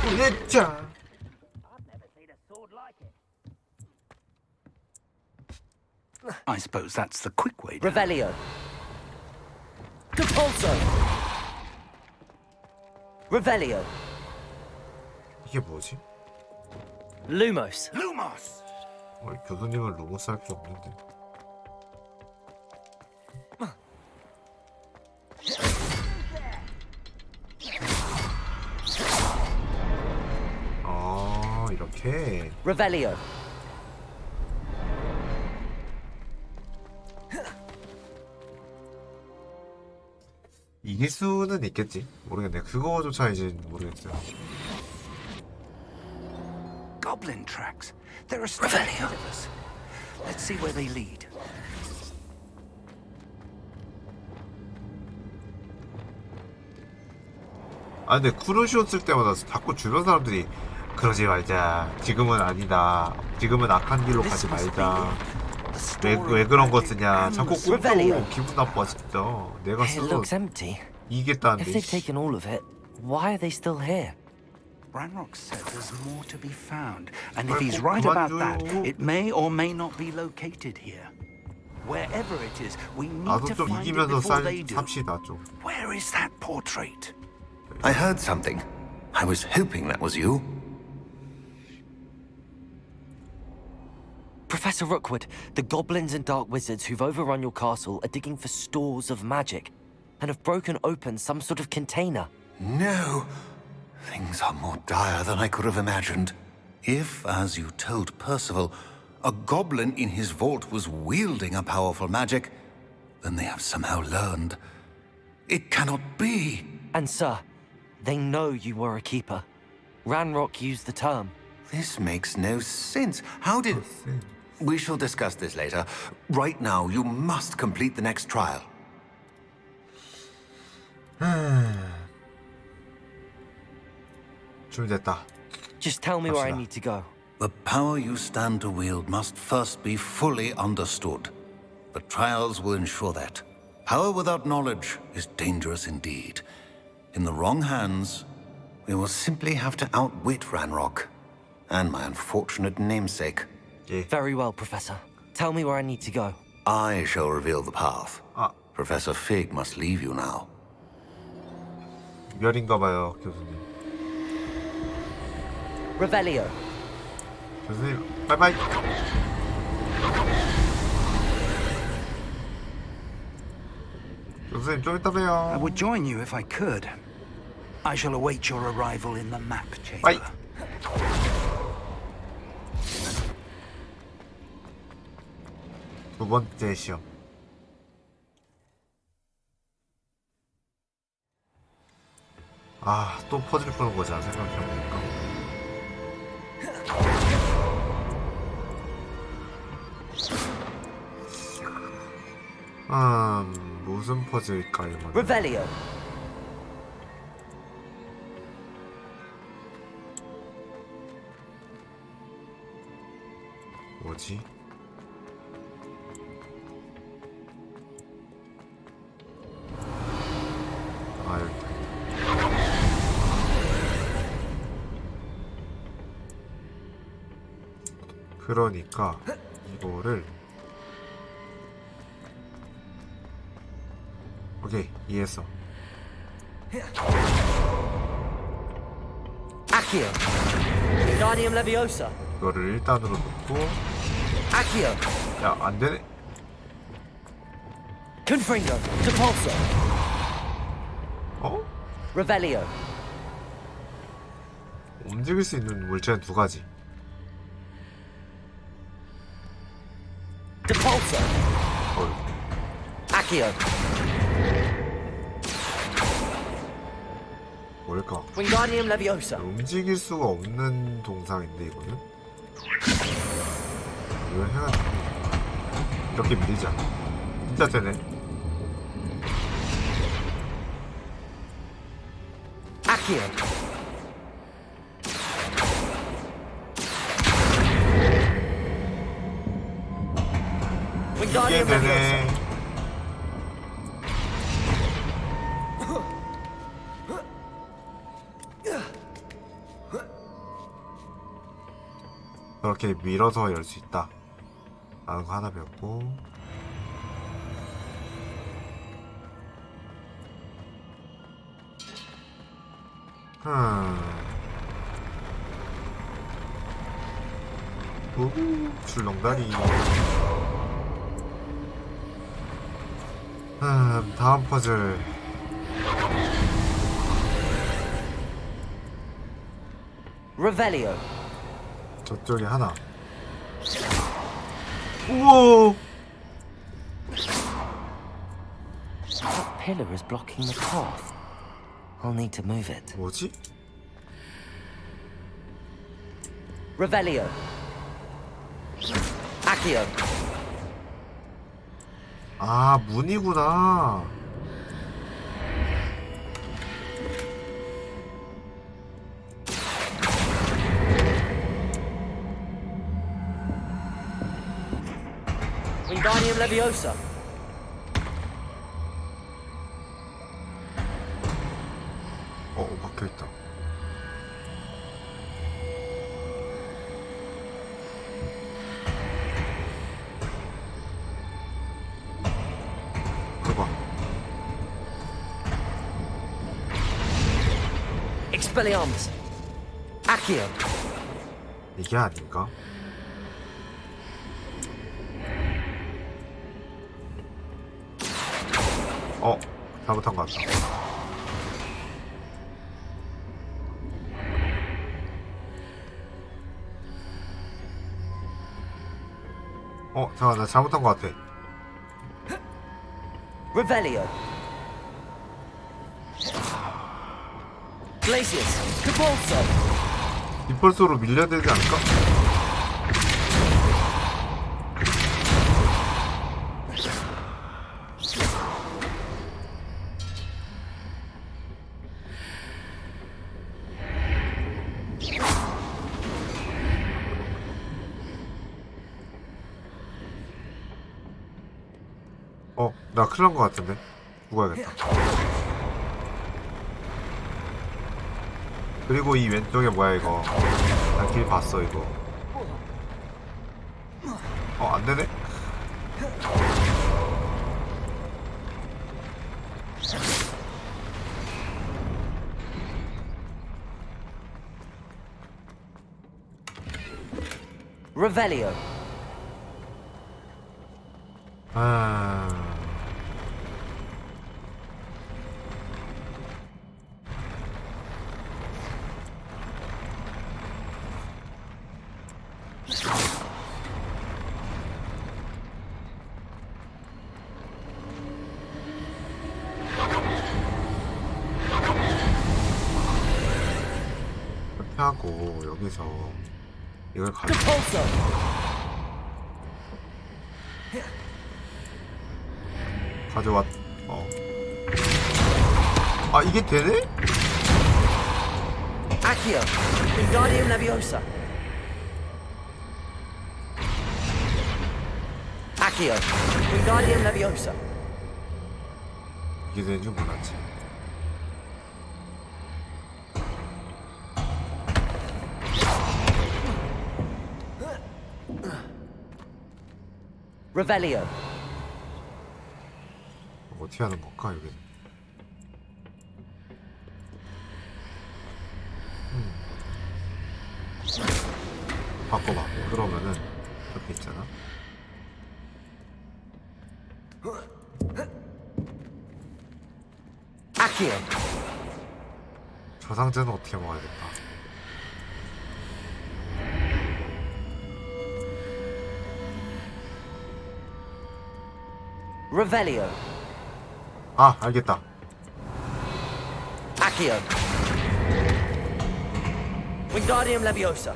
으쌰. I suppose that's the quick way down. Revelio! Repulso! Revelio! 이게 뭐지? Lumos! Lumos! 교수님은 루모스 할 필요 없는데. 아 이렇게. Revelio! 이길 수는 있겠지. 모르겠네. 그거조차 이제 모르겠어요. Goblin tracks. There are still ahead of us. Let's see where they lead. 아 근데 크루시오 쓸 때마다 자꾸 주변 사람들이 그러지 말자. 지금은 아니다. 지금은 악한 길로 가지 말자. the story 왜 of 그런 거 magic 쓰냐. and 자꾸 the 꼼도 기분 나빠 진짜. 내가 It 스스로 looks empty. If 이기겠다는데. they've taken all of it, why are they still here? Ranrock said there's more to be found, and if he's right about that, it may or may not be located here. Wherever it is, we need 나도 to 좀 find it 이기면서 before they do. 삽시다 좀. Where is that portrait? I heard something. I was hoping that was you. Professor Rookwood, the goblins and dark wizards who've overrun your castle are digging for stores of magic and have broken open some sort of container. No. Things are more dire than I could have imagined. If, as you told Percival, a goblin in his vault was wielding a powerful magic, then they have somehow learned. It cannot be. And sir, they know you were a keeper. Ranrock used the term. This makes no sense. How did... We shall discuss this later. Right now, you must complete the next trial. 준비됐다. Just tell me where I need to go. The power you stand to wield must first be fully understood. The trials will ensure that. Power without knowledge is dangerous indeed. In the wrong hands, we will simply have to outwit Ranrock and my unfortunate namesake. Very well, Professor. Tell me where I need to go. I shall reveal the path. Professor Fig must leave you now. 별인가봐요, 교수님. Revelio. 교수님, 바이바이. 교수님, 좀 이따 봬요. I would join you if I could. I shall await your arrival in the map chamber. 바이. 두 번째 시험. 아, 또 퍼즐 푸는 거잖아, 생각해보니까. 무슨 퍼즐일까요? Revelio. 뭐지? 아, 여기. 그러니까 이거를 오케이, 이해했어. Accio. Wingardium Leviosa. 이거를 1단으로 놓고 Accio. 야, 안 되네. Confringo. Depulso. 어? Revelio. 움직일 수 있는 물체는 두 가지. Depulso. Accio. 뭘까? Wingardium Leviosa. 움직일 수가 없는 동상인데 이거는? 이걸 해가지고 이렇게 밀자. 진짜 되네. Accio. 이게 Wingardium Leviosa. 되네. 그렇게 밀어서 열 수 있다 라는 거 하나 배웠고, 출렁다리. 다음 퍼즐. Revelio. 저쪽에 하나. 우와! That pillar is blocking the path. I'll need to move it. 뭐지? Revelio. Accio. 아, 문이구나. Wingardium Leviosa. 박혀있다. 봐봐. Expelliarmus. Accio. 이게 아닌가? 잘못한 것 같다. 잠깐, 나 잘못한 것 같아. Revelio. Glacius. Convulso. 임펄스로 밀려야 되지 않을까? 나 큰일 난 것 같은데? 죽어야겠다. 그리고 이 왼쪽에 뭐야 이거. 나 길 봤어 이거. 안되네? Revelio. 이렇게 하고 여기서 이걸 가져. 가져왔. 이게 되네? Accio. Wingardium Leviosa. Accio. Wingardium Leviosa. 이게 되는 줄 몰랐지. Revelio. 어떻게 하는 건가 여기는? 바꿔봐. 그러면은 이렇게 있잖아. Accio. 저 상자는 어떻게 먹어야겠다. Revelio. 알겠다. Accio. Wingardium Leviosa.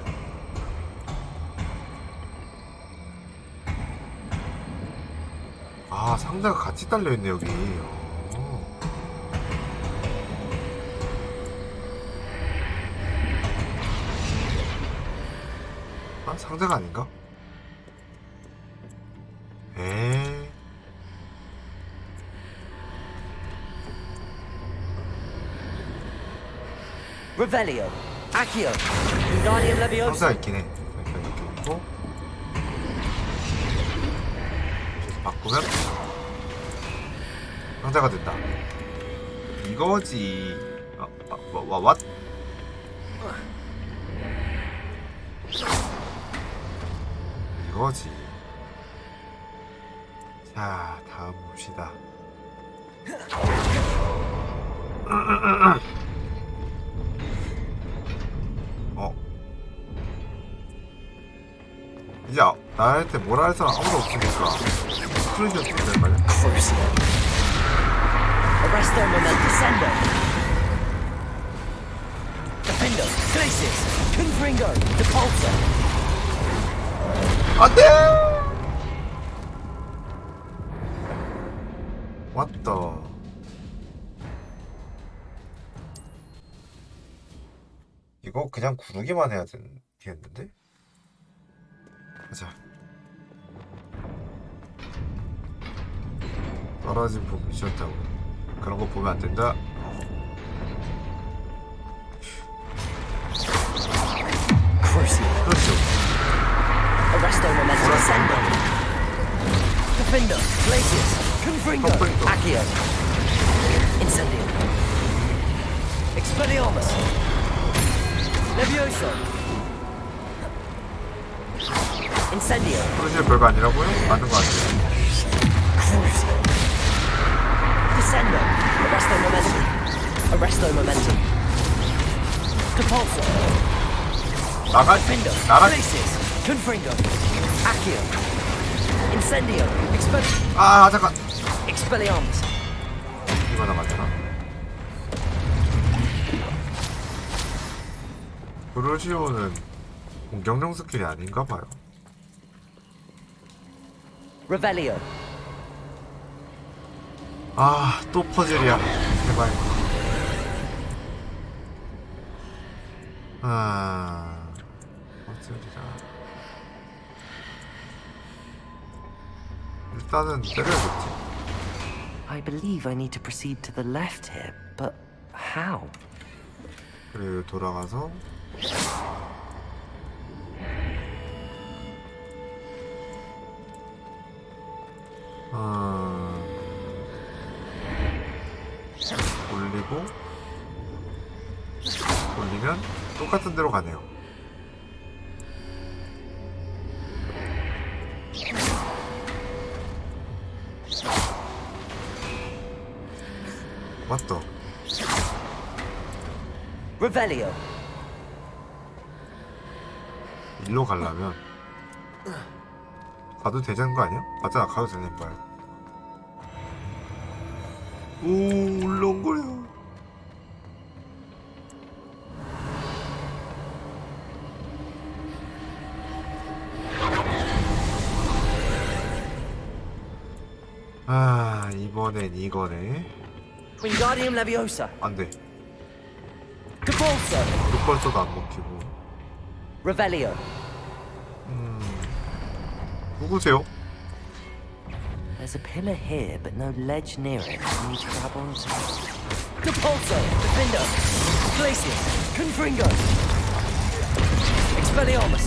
상자가 같이 딸려있네 여기. 상자가 아닌가? Revelio. Accio. Wingardium Leviosa. 상자가 있긴 해. 이렇게 있고 계속 바꾸면 상자가 된다. 이거지. 왓? 이거지. 자, 다음 봅시다. 이제 나한테 뭐라 할 사람 아무도 없으니까 크루시오 쓰면 될 거야. Crucio. Arresto Descendo. Defendo. Glacius. Confringo. Depulso. 안돼! 왔다. 이거 그냥 구르기만 해야 되겠는데? 가자. 떨어진 복 미쳤다고. 그런 거 보면 안 된다. 크루시오. 크루시오. Arresto momentum. Ascendo. Defender. Glacius. Confringo. Accio. Incendio. Expelliarmus. Levioso. Incendio. 크루시오 별거 아니라고요? 맞는 거 같아요. Cruising. Descendo. Arresto momentum. Arresto momentum. Depulso. 나가. 나가. Glacius. Confringo. Accio. Incendio. 아 잠깐. Expelliarmus. 이거 나갔잖아. 크루시오는 공격용 스킬이 아닌가 봐요. Revelio. 아, 또 퍼즐이야. 제발. 아, 퍼즐이라. 일단은 때려야겠지. I believe I need to proceed to the left here, but how? 그리고 돌아가서 올리고 올리면 똑같은 데로 가네요. 맞다. Revelio. 일로 가려면 가도 되는 거 아니야? 맞잖아, 가도 되는 거야. 오, 울렁거려. 아, 이번엔 이거네. Wingardium Leviosa. 안 돼. Depulso. 룩벌써도 안 먹히고. Revelio. 누구세요? There's a pillar here, but no ledge near it. Can you grab onto it? Depulso. Defender. Glacius. Confringo. Expelliarmus.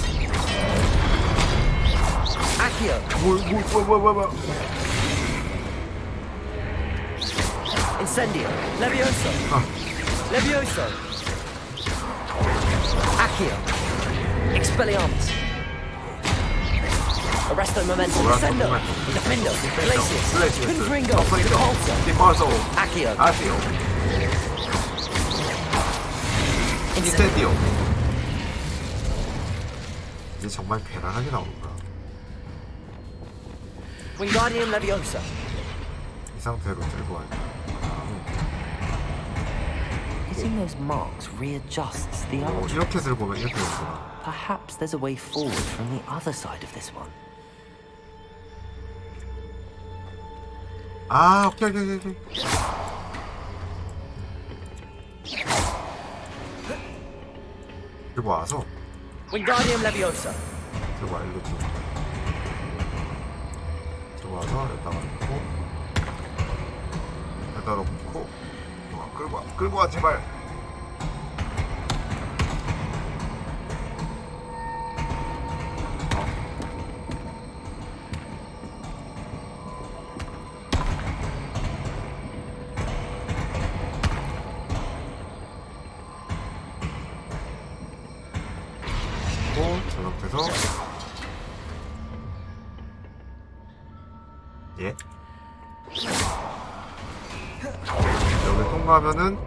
Accio. 뭐. Incendio. Levioso. Levioso. Accio. Expelliarmus. Arresto momentum. Descendo. Defendo. Glacius. Confringo. Depulso. Accio. 인센디오. 이제 정말 괴랄하게 나오는구나. Wingardium Leviosa. 이 상태로 들고 와야 돼. Hitting those marks readjusts the arch. 이렇게 들고 오면 이렇게 되는구나. Perhaps there's a way forward from the other side of this one. 아, 오케이. 들고 와서 Wingardium Leviosa. 들고 와, 일로 들고 와서 여기다가 놓고 끌고 와 제발. 저 상태에서 여기 통과하면은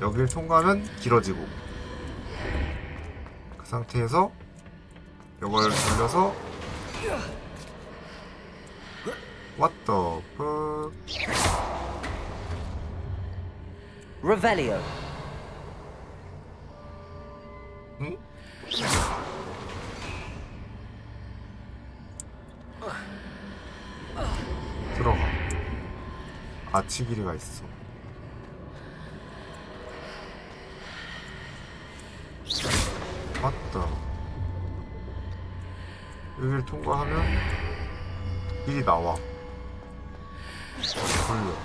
여길 통과하면 길어지고 그 상태에서 이걸 돌려서 What the fuck? Revelio. 응? 들어가. 아치 길이가 있어. 맞다. 여기를 통과하면 길이 나와. 돌려.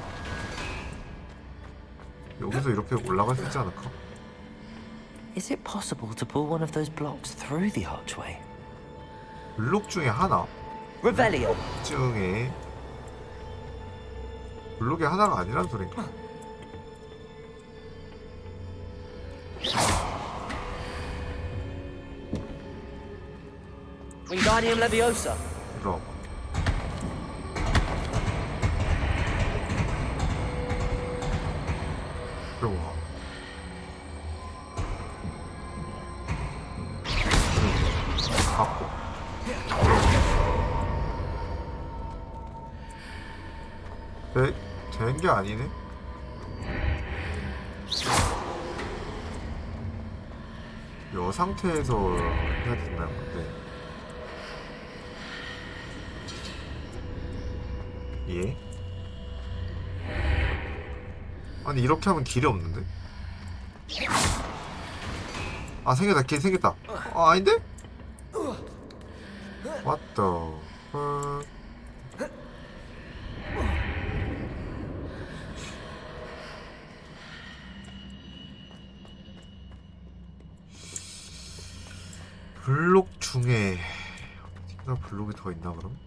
여기서 이렇게 올라갈 수 있지 않을까? Is it possible to pull one of those blocks through the archway? 블록 중에 하나. Revelio. 중에 블록이 하나가 아니란 소린가? Wingardium Leviosa. 이거. 들어와. 갖고. 된 게 아니네? 이 상태에서 해야 된다는 건데. 예? 아니 이렇게 하면 길이 없는데? 아 생겼다 길 생겼다. 아 아닌데? What the fuck? 블록 중에 어딘가 블록이 더 있나 그럼?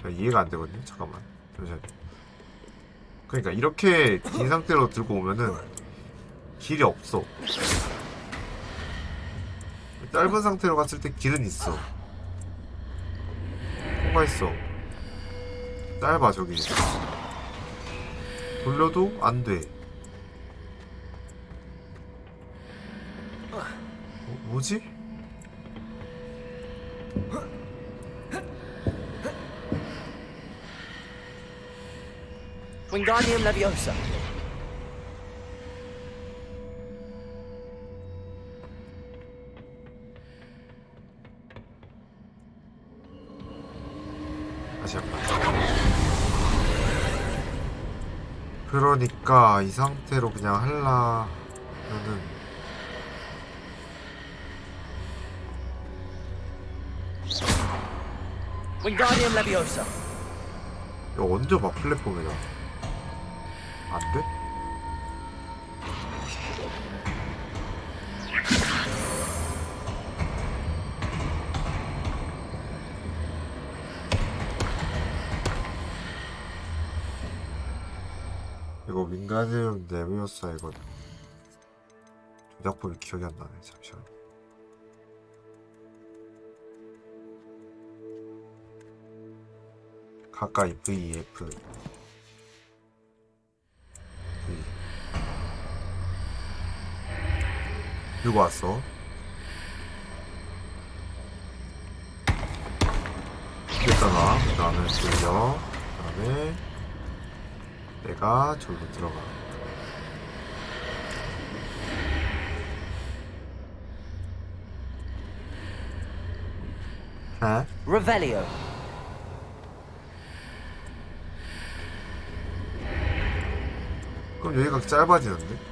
이해가 안 되거든요. 잠깐만. 잠시만요. 그러니까 이렇게 긴 상태로 들고 오면은 길이 없어. 짧은 상태로 갔을 때 길은 있어. 뭐가 있어? 짧아 저기. 돌려도 안 돼. 뭐지? Wingardium Leviosa. 다시 한번. 그러니까 이 상태로 그냥 하려면은 Wingardium Leviosa. 이거 얹어봐 플랫폼에다. 안 돼? 이거 윙가디움 레비오사 이거 조작법이 기억이 안 나네. 잠시만. 가까이 VF V 이거 왔어. 됐잖아. 그 다음에 돌려. 그 다음에 내가 저기로 들어가. 에? Revelio. 그럼 여기가 짧아지는데?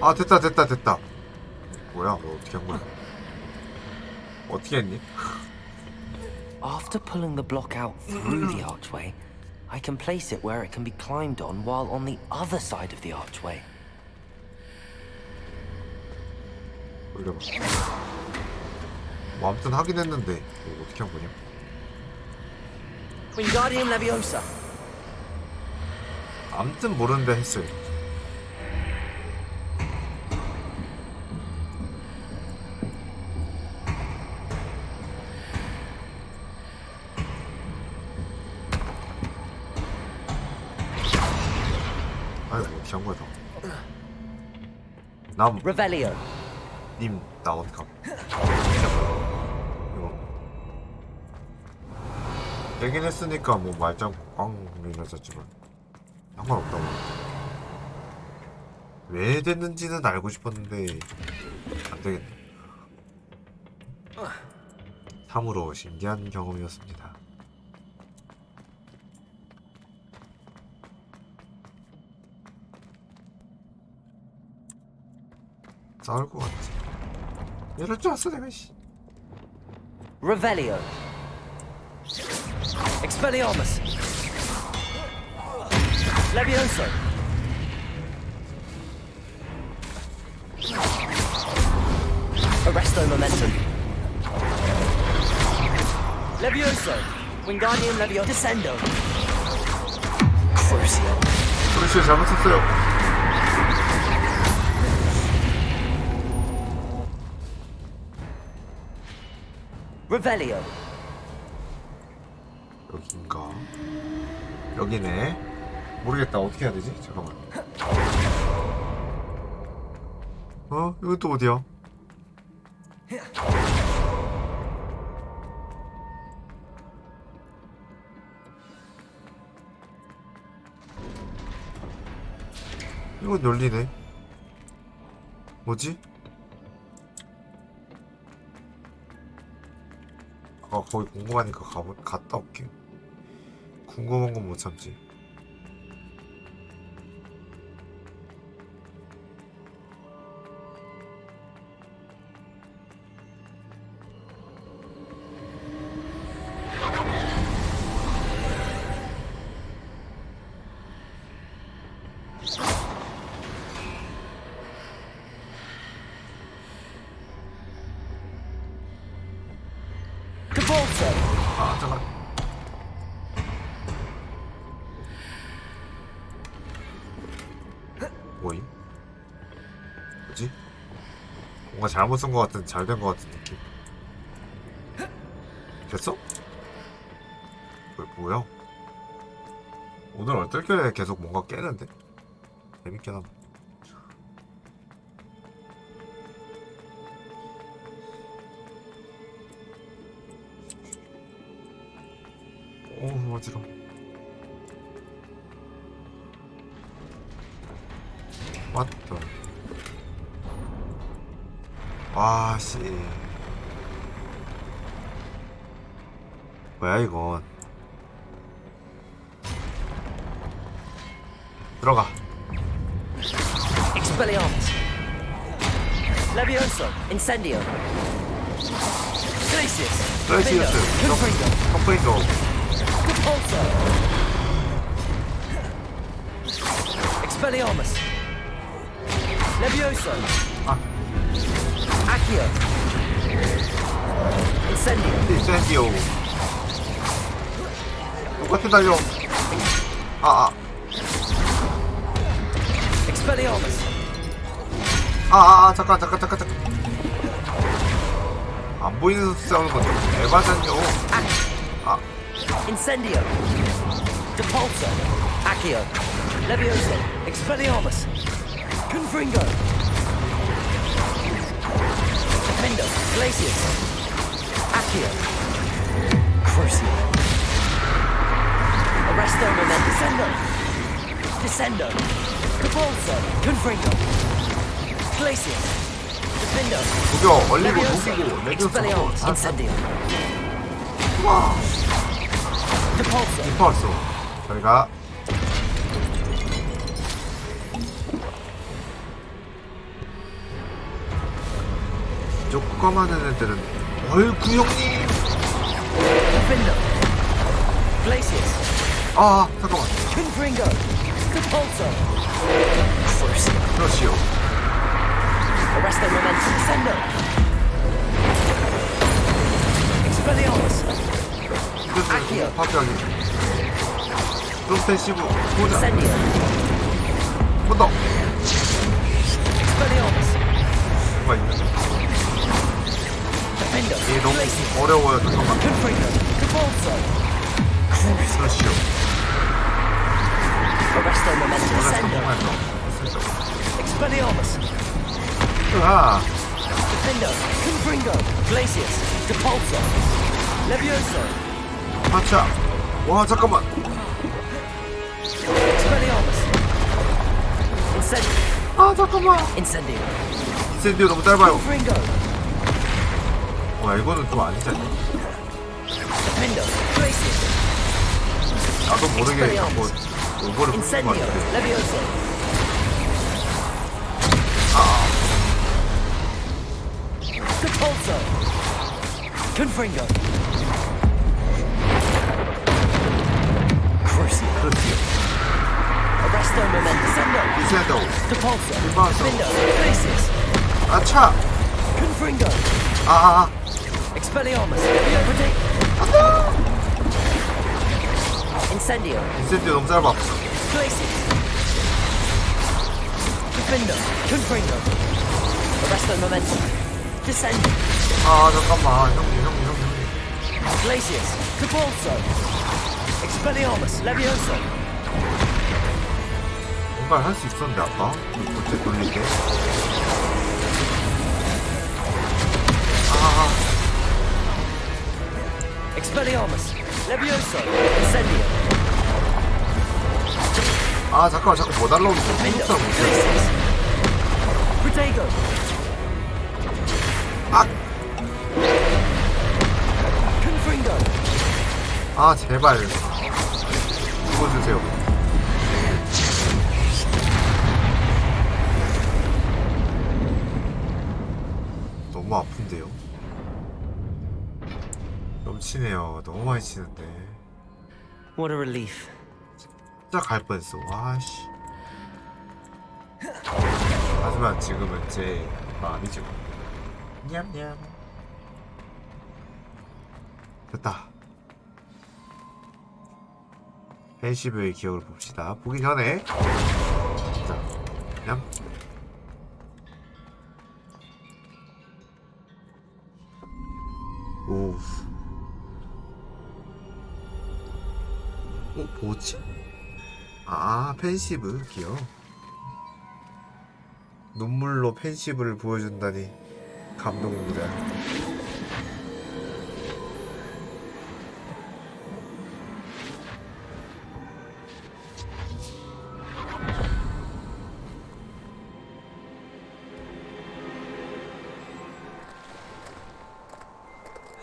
아 됐다. 뭐야 뭐 어떻게 한 거야? 어떻게 했니? After pulling the block out through the archway, I can place it where it can be climbed on while on the other side of the archway. 올려봐. 뭐 아무튼 하긴 했는데 이거 어떻게 한 거냐? Wingardium Leviosa. 아무튼 모르는데 했어요. 아이고 어떻게 한 거야 너. Revelio. 님 나 어떡함. 이거 되긴 했으니까 뭐 말짱 꽝 이랬었지만 상관없다고. 왜 됐는지는 알고 싶었는데 안 되겠네. 참으로 신기한 경험이었습니다. 싸울 것 같지? 이럴 줄 알았어 내가. 씨. Revelio. Expelliarmus. Levioso. Arresto Momentum. Levioso. Wingardium Levioso. Descendo. Crucio. 크루시오 잘못 썼어요. Revelio. 여긴가? 여기네. 모르겠다. 어떻게 해야 되지? 잠깐만. 여기 또 어디야? 이건 열리네. 뭐지? 거기 궁금하니까 갔다 올게. 궁금한 건 못 참지. 아 잠깐. 뭐임? 뭐지? 뭔가 잘못 쓴 것 같은, 잘 된 것 같은 느낌. 됐어? 뭐야? 오늘 얼떨결에 계속 뭔가 깨는데? 재밌긴 함. 어지러워. 맞다. 와씨. 뭐야 이건. 들어가. Expelliarmus. Levioso. Incendio. Glacius. 글래시우스. 컴프린거. Repulsor. Expelliarmus. Levioso. Accio. Incendio. 인센디오. 똑같은 달려. Expelliarmus. 잠깐. 안 보이는 싸우는 건 좀 에바잖요. Incendio. Depulso. Accio. Levioso. Expelliarmus. Confringo. Defendo. Glacius. Accio. Crucio. Arresto Momentum. Descendo. Depulso. Confringo. Glacius. Defendo. 녹여. 얼리고 Levioso. 녹이고. Expelliarmus. Incendio. 와. Depulso. 리퍼스. 저희가 조그마한 애들은 어이구 형님. Defendo. Glacius. 잠깐만. Confringo. Depulso. 크루시오. Arresto Momentum. Descendo. Expelliarmus. Accio. 파괴하기. 프로펜시브. 보자. Incendio. 한 번 더. Expelliarmus. 뭐가 있는데? Defendo. 이게 너무 Glacius. 어려워요. 잠깐만. Confringo. Depulso. 크루시오. Arresto Momentum. Descendo. Expelliarmus. Defendo. Confringo. Glacius. Depulso. Levioso. 아차. 와 잠깐만. Expelliarmus. Incendio. 잠깐만. Incendio. 인센디오 너무 짧아요. Confringo. 와 이거는 좀 아니잖아. Defendo. Glacius. 나도 모르게 뭐 오버를 붙인 것 Incendio. 같은데. Levioso. Propulso. Confringo. Crucial. Arresto Momento. Descendo. Propulso. Propulso. Findo. Glacius. 아차! Confringo. 아. Expelliarmus. Incendio. 인센티브 너무 짧아. Glacius. Findo. Confringo. Arresto Momento. Descendo. 아 잠깐만 형님. Glacius. Propulso. Expelliarmus. Levioso. 뭔가 할 수 있었는데 아까 어째 돌릴 때. Expelliarmus. Levioso. Incendio. 아 잠깐만 자꾸 뭐 달라고 Findo. 그러고 Glacius. Protego. 아! Confringo. 아 제발 죽어주세요. 너무 아픈데요? 넘치네요. 너무 많이 치는데. What a relief. 진짜 갈 뻔했어. 와씨. 하지만 지금은 제 마음이죠. 냠냠. 됐다. 펜시브의 기억을 봅시다. 보기 전에 자, 냠. 오. 뭐지? 아, 펜시브 기억. 눈물로 펜시브를 보여준다니 감동입니다.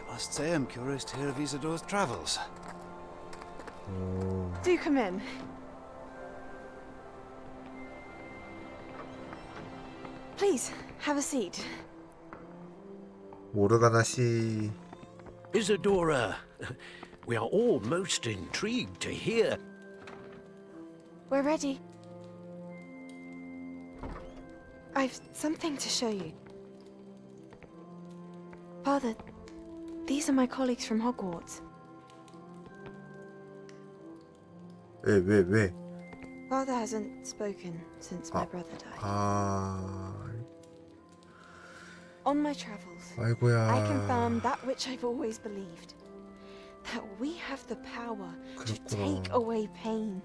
I must say I'm curious to hear of Isadore's travels. Do come in. Please, have a seat. 모르가나 씨. Isadora, we are all most intrigued to hear. We're ready. I've something to show you. Father, these are my colleagues from Hogwarts. 왜? Father hasn't spoken since my brother died. On my travels, 아이고야. I confirmed that which I've always believed. That we have the power to take away pain.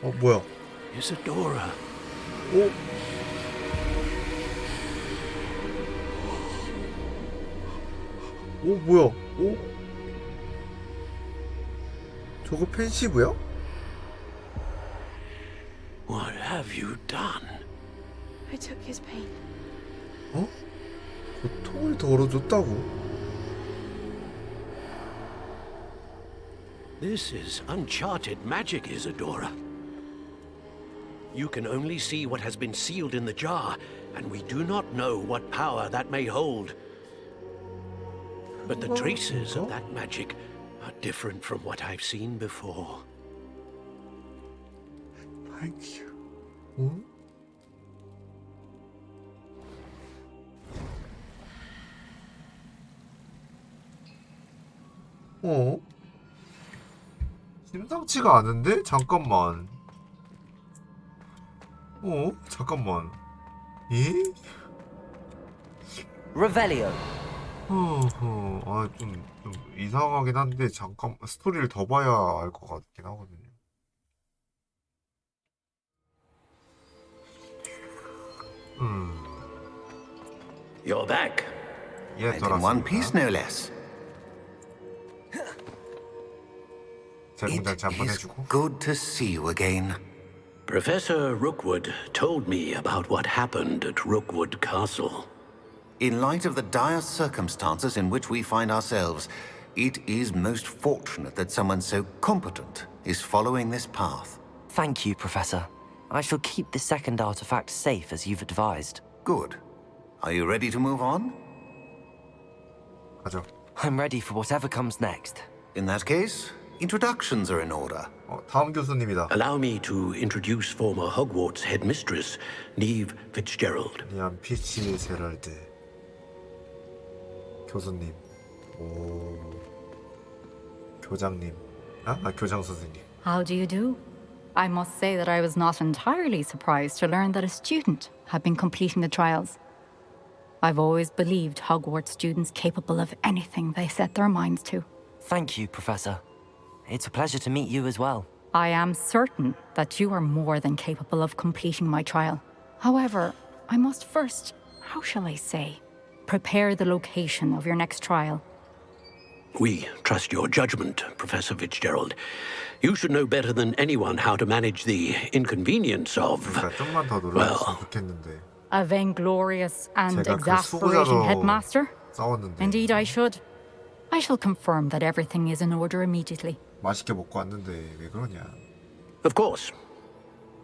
뭐야? Isadora. 오? 오 뭐야? 오? 저거 펜시브야? What have you done? I took his pain. 어? 고통을 덜어줬다고? This is uncharted magic, Isadora. You can only see what has been sealed in the jar, and we do not know what power that may hold. But the traces of that magic are different from what I've seen before. Thank you. 응? 어? 심상치가 않은데? 잠깐만. 잠깐만. 예? Revelio. 좀 이상하긴 한데 잠깐 스토리를 더 봐야 알 것 같긴 하거든요. You're back. 예, And in one piece, no less. 재공장치 한번 해주고. Good to see you again. Professor Rookwood told me about what happened at Rookwood Castle. In light of the dire circumstances in which we find ourselves, It is most fortunate that someone so competent is following this path. Thank you, Professor. I shall keep the second artifact safe as you've advised. Good. Are you ready to move on? 가죠. I'm ready for whatever comes next. In that case, introductions are in order. 다음 교수님이다. Allow me to introduce former Hogwarts headmistress, Neve Fitzgerald. 니안 피츠제럴드. 교수님. 오. 교장님. 교장 선생님. How do you do? I must say that I was not entirely surprised to learn that a student had been completing the trials. I've always believed Hogwarts students capable of anything they set their minds to. Thank you, Professor. It's a pleasure to meet you as well. I am certain that you are more than capable of completing my trial. However, I must first, how shall I say, prepare the location of your next trial. We trust your judgment, Professor Fitzgerald. You should know better than anyone how to manage the inconvenience of, 좀만 더 놀아줬으면 좋겠는데. A vainglorious and 제가 그 exasperating 수호자로 headmaster? 싸웠는데. Indeed, I should. I shall confirm that everything is in order immediately. 맛있게 먹고 왔는데 왜 그러냐? Of course.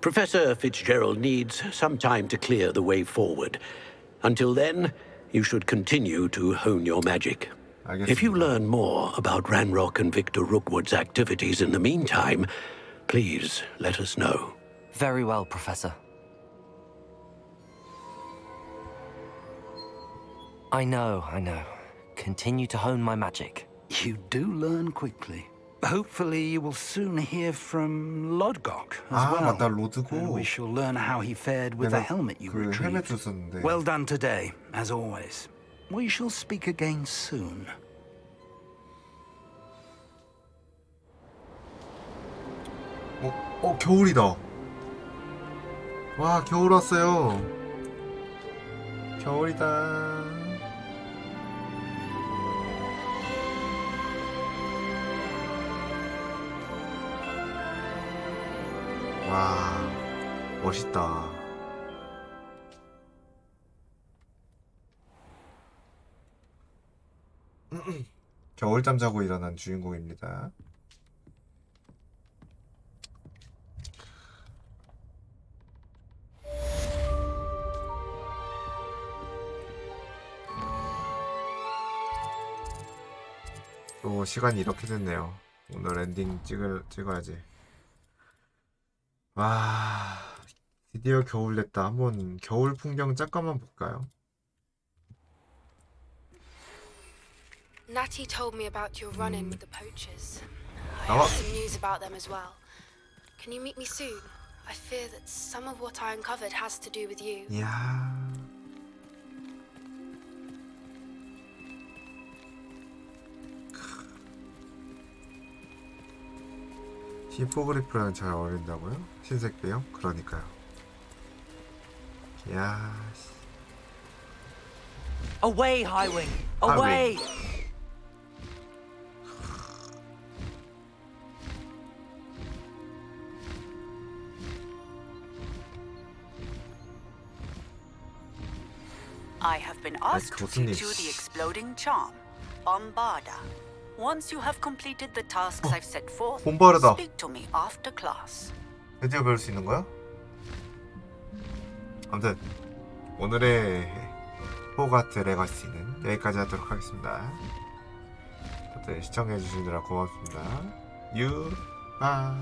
Professor Fitzgerald needs some time to clear the way forward. Until then, you should continue to hone your magic. If you learn more about Ranrock and Victor Rookwood's activities in the meantime, please let us know. Very well, Professor. I know. Continue to hone my magic. You do learn quickly. Hopefully you will soon hear from Lodgok as well. 맞다, 로드고. And we shall learn how he fared with the helmet you retrieved. 줬었는데. Well done today, as always. We shall speak again soon. 겨울이다. 와, 겨울 왔어요. 겨울이다. 와, 멋있다. 겨울잠 자고 일어난 주인공입니다. 또 시간이 이렇게 됐네요. 오늘 엔딩 찍어야지. 와, 드디어 겨울 됐다. 한번 겨울 풍경 잠깐만 볼까요? Natty told me about your run-in with the poachers. I 나와. have some news about them as well. Can you meet me soon? I fear that some of what I uncovered has to do with you. 이야. 히포그리프랑 잘 어울린다고요? 흰색 배영? 그러니까요. 이야. Away, Highwing! Away! I have been asked to 무슨 teach you the exploding charm, Bombarda. Once you have completed the tasks I've set forth, 봄바르다. speak to me after class. 드디어 배울 수 있는 거야? 아무튼 오늘의 호그와트레거시는 여기까지 하도록 하겠습니다. 다들 시청해주시느라 고맙습니다. 유바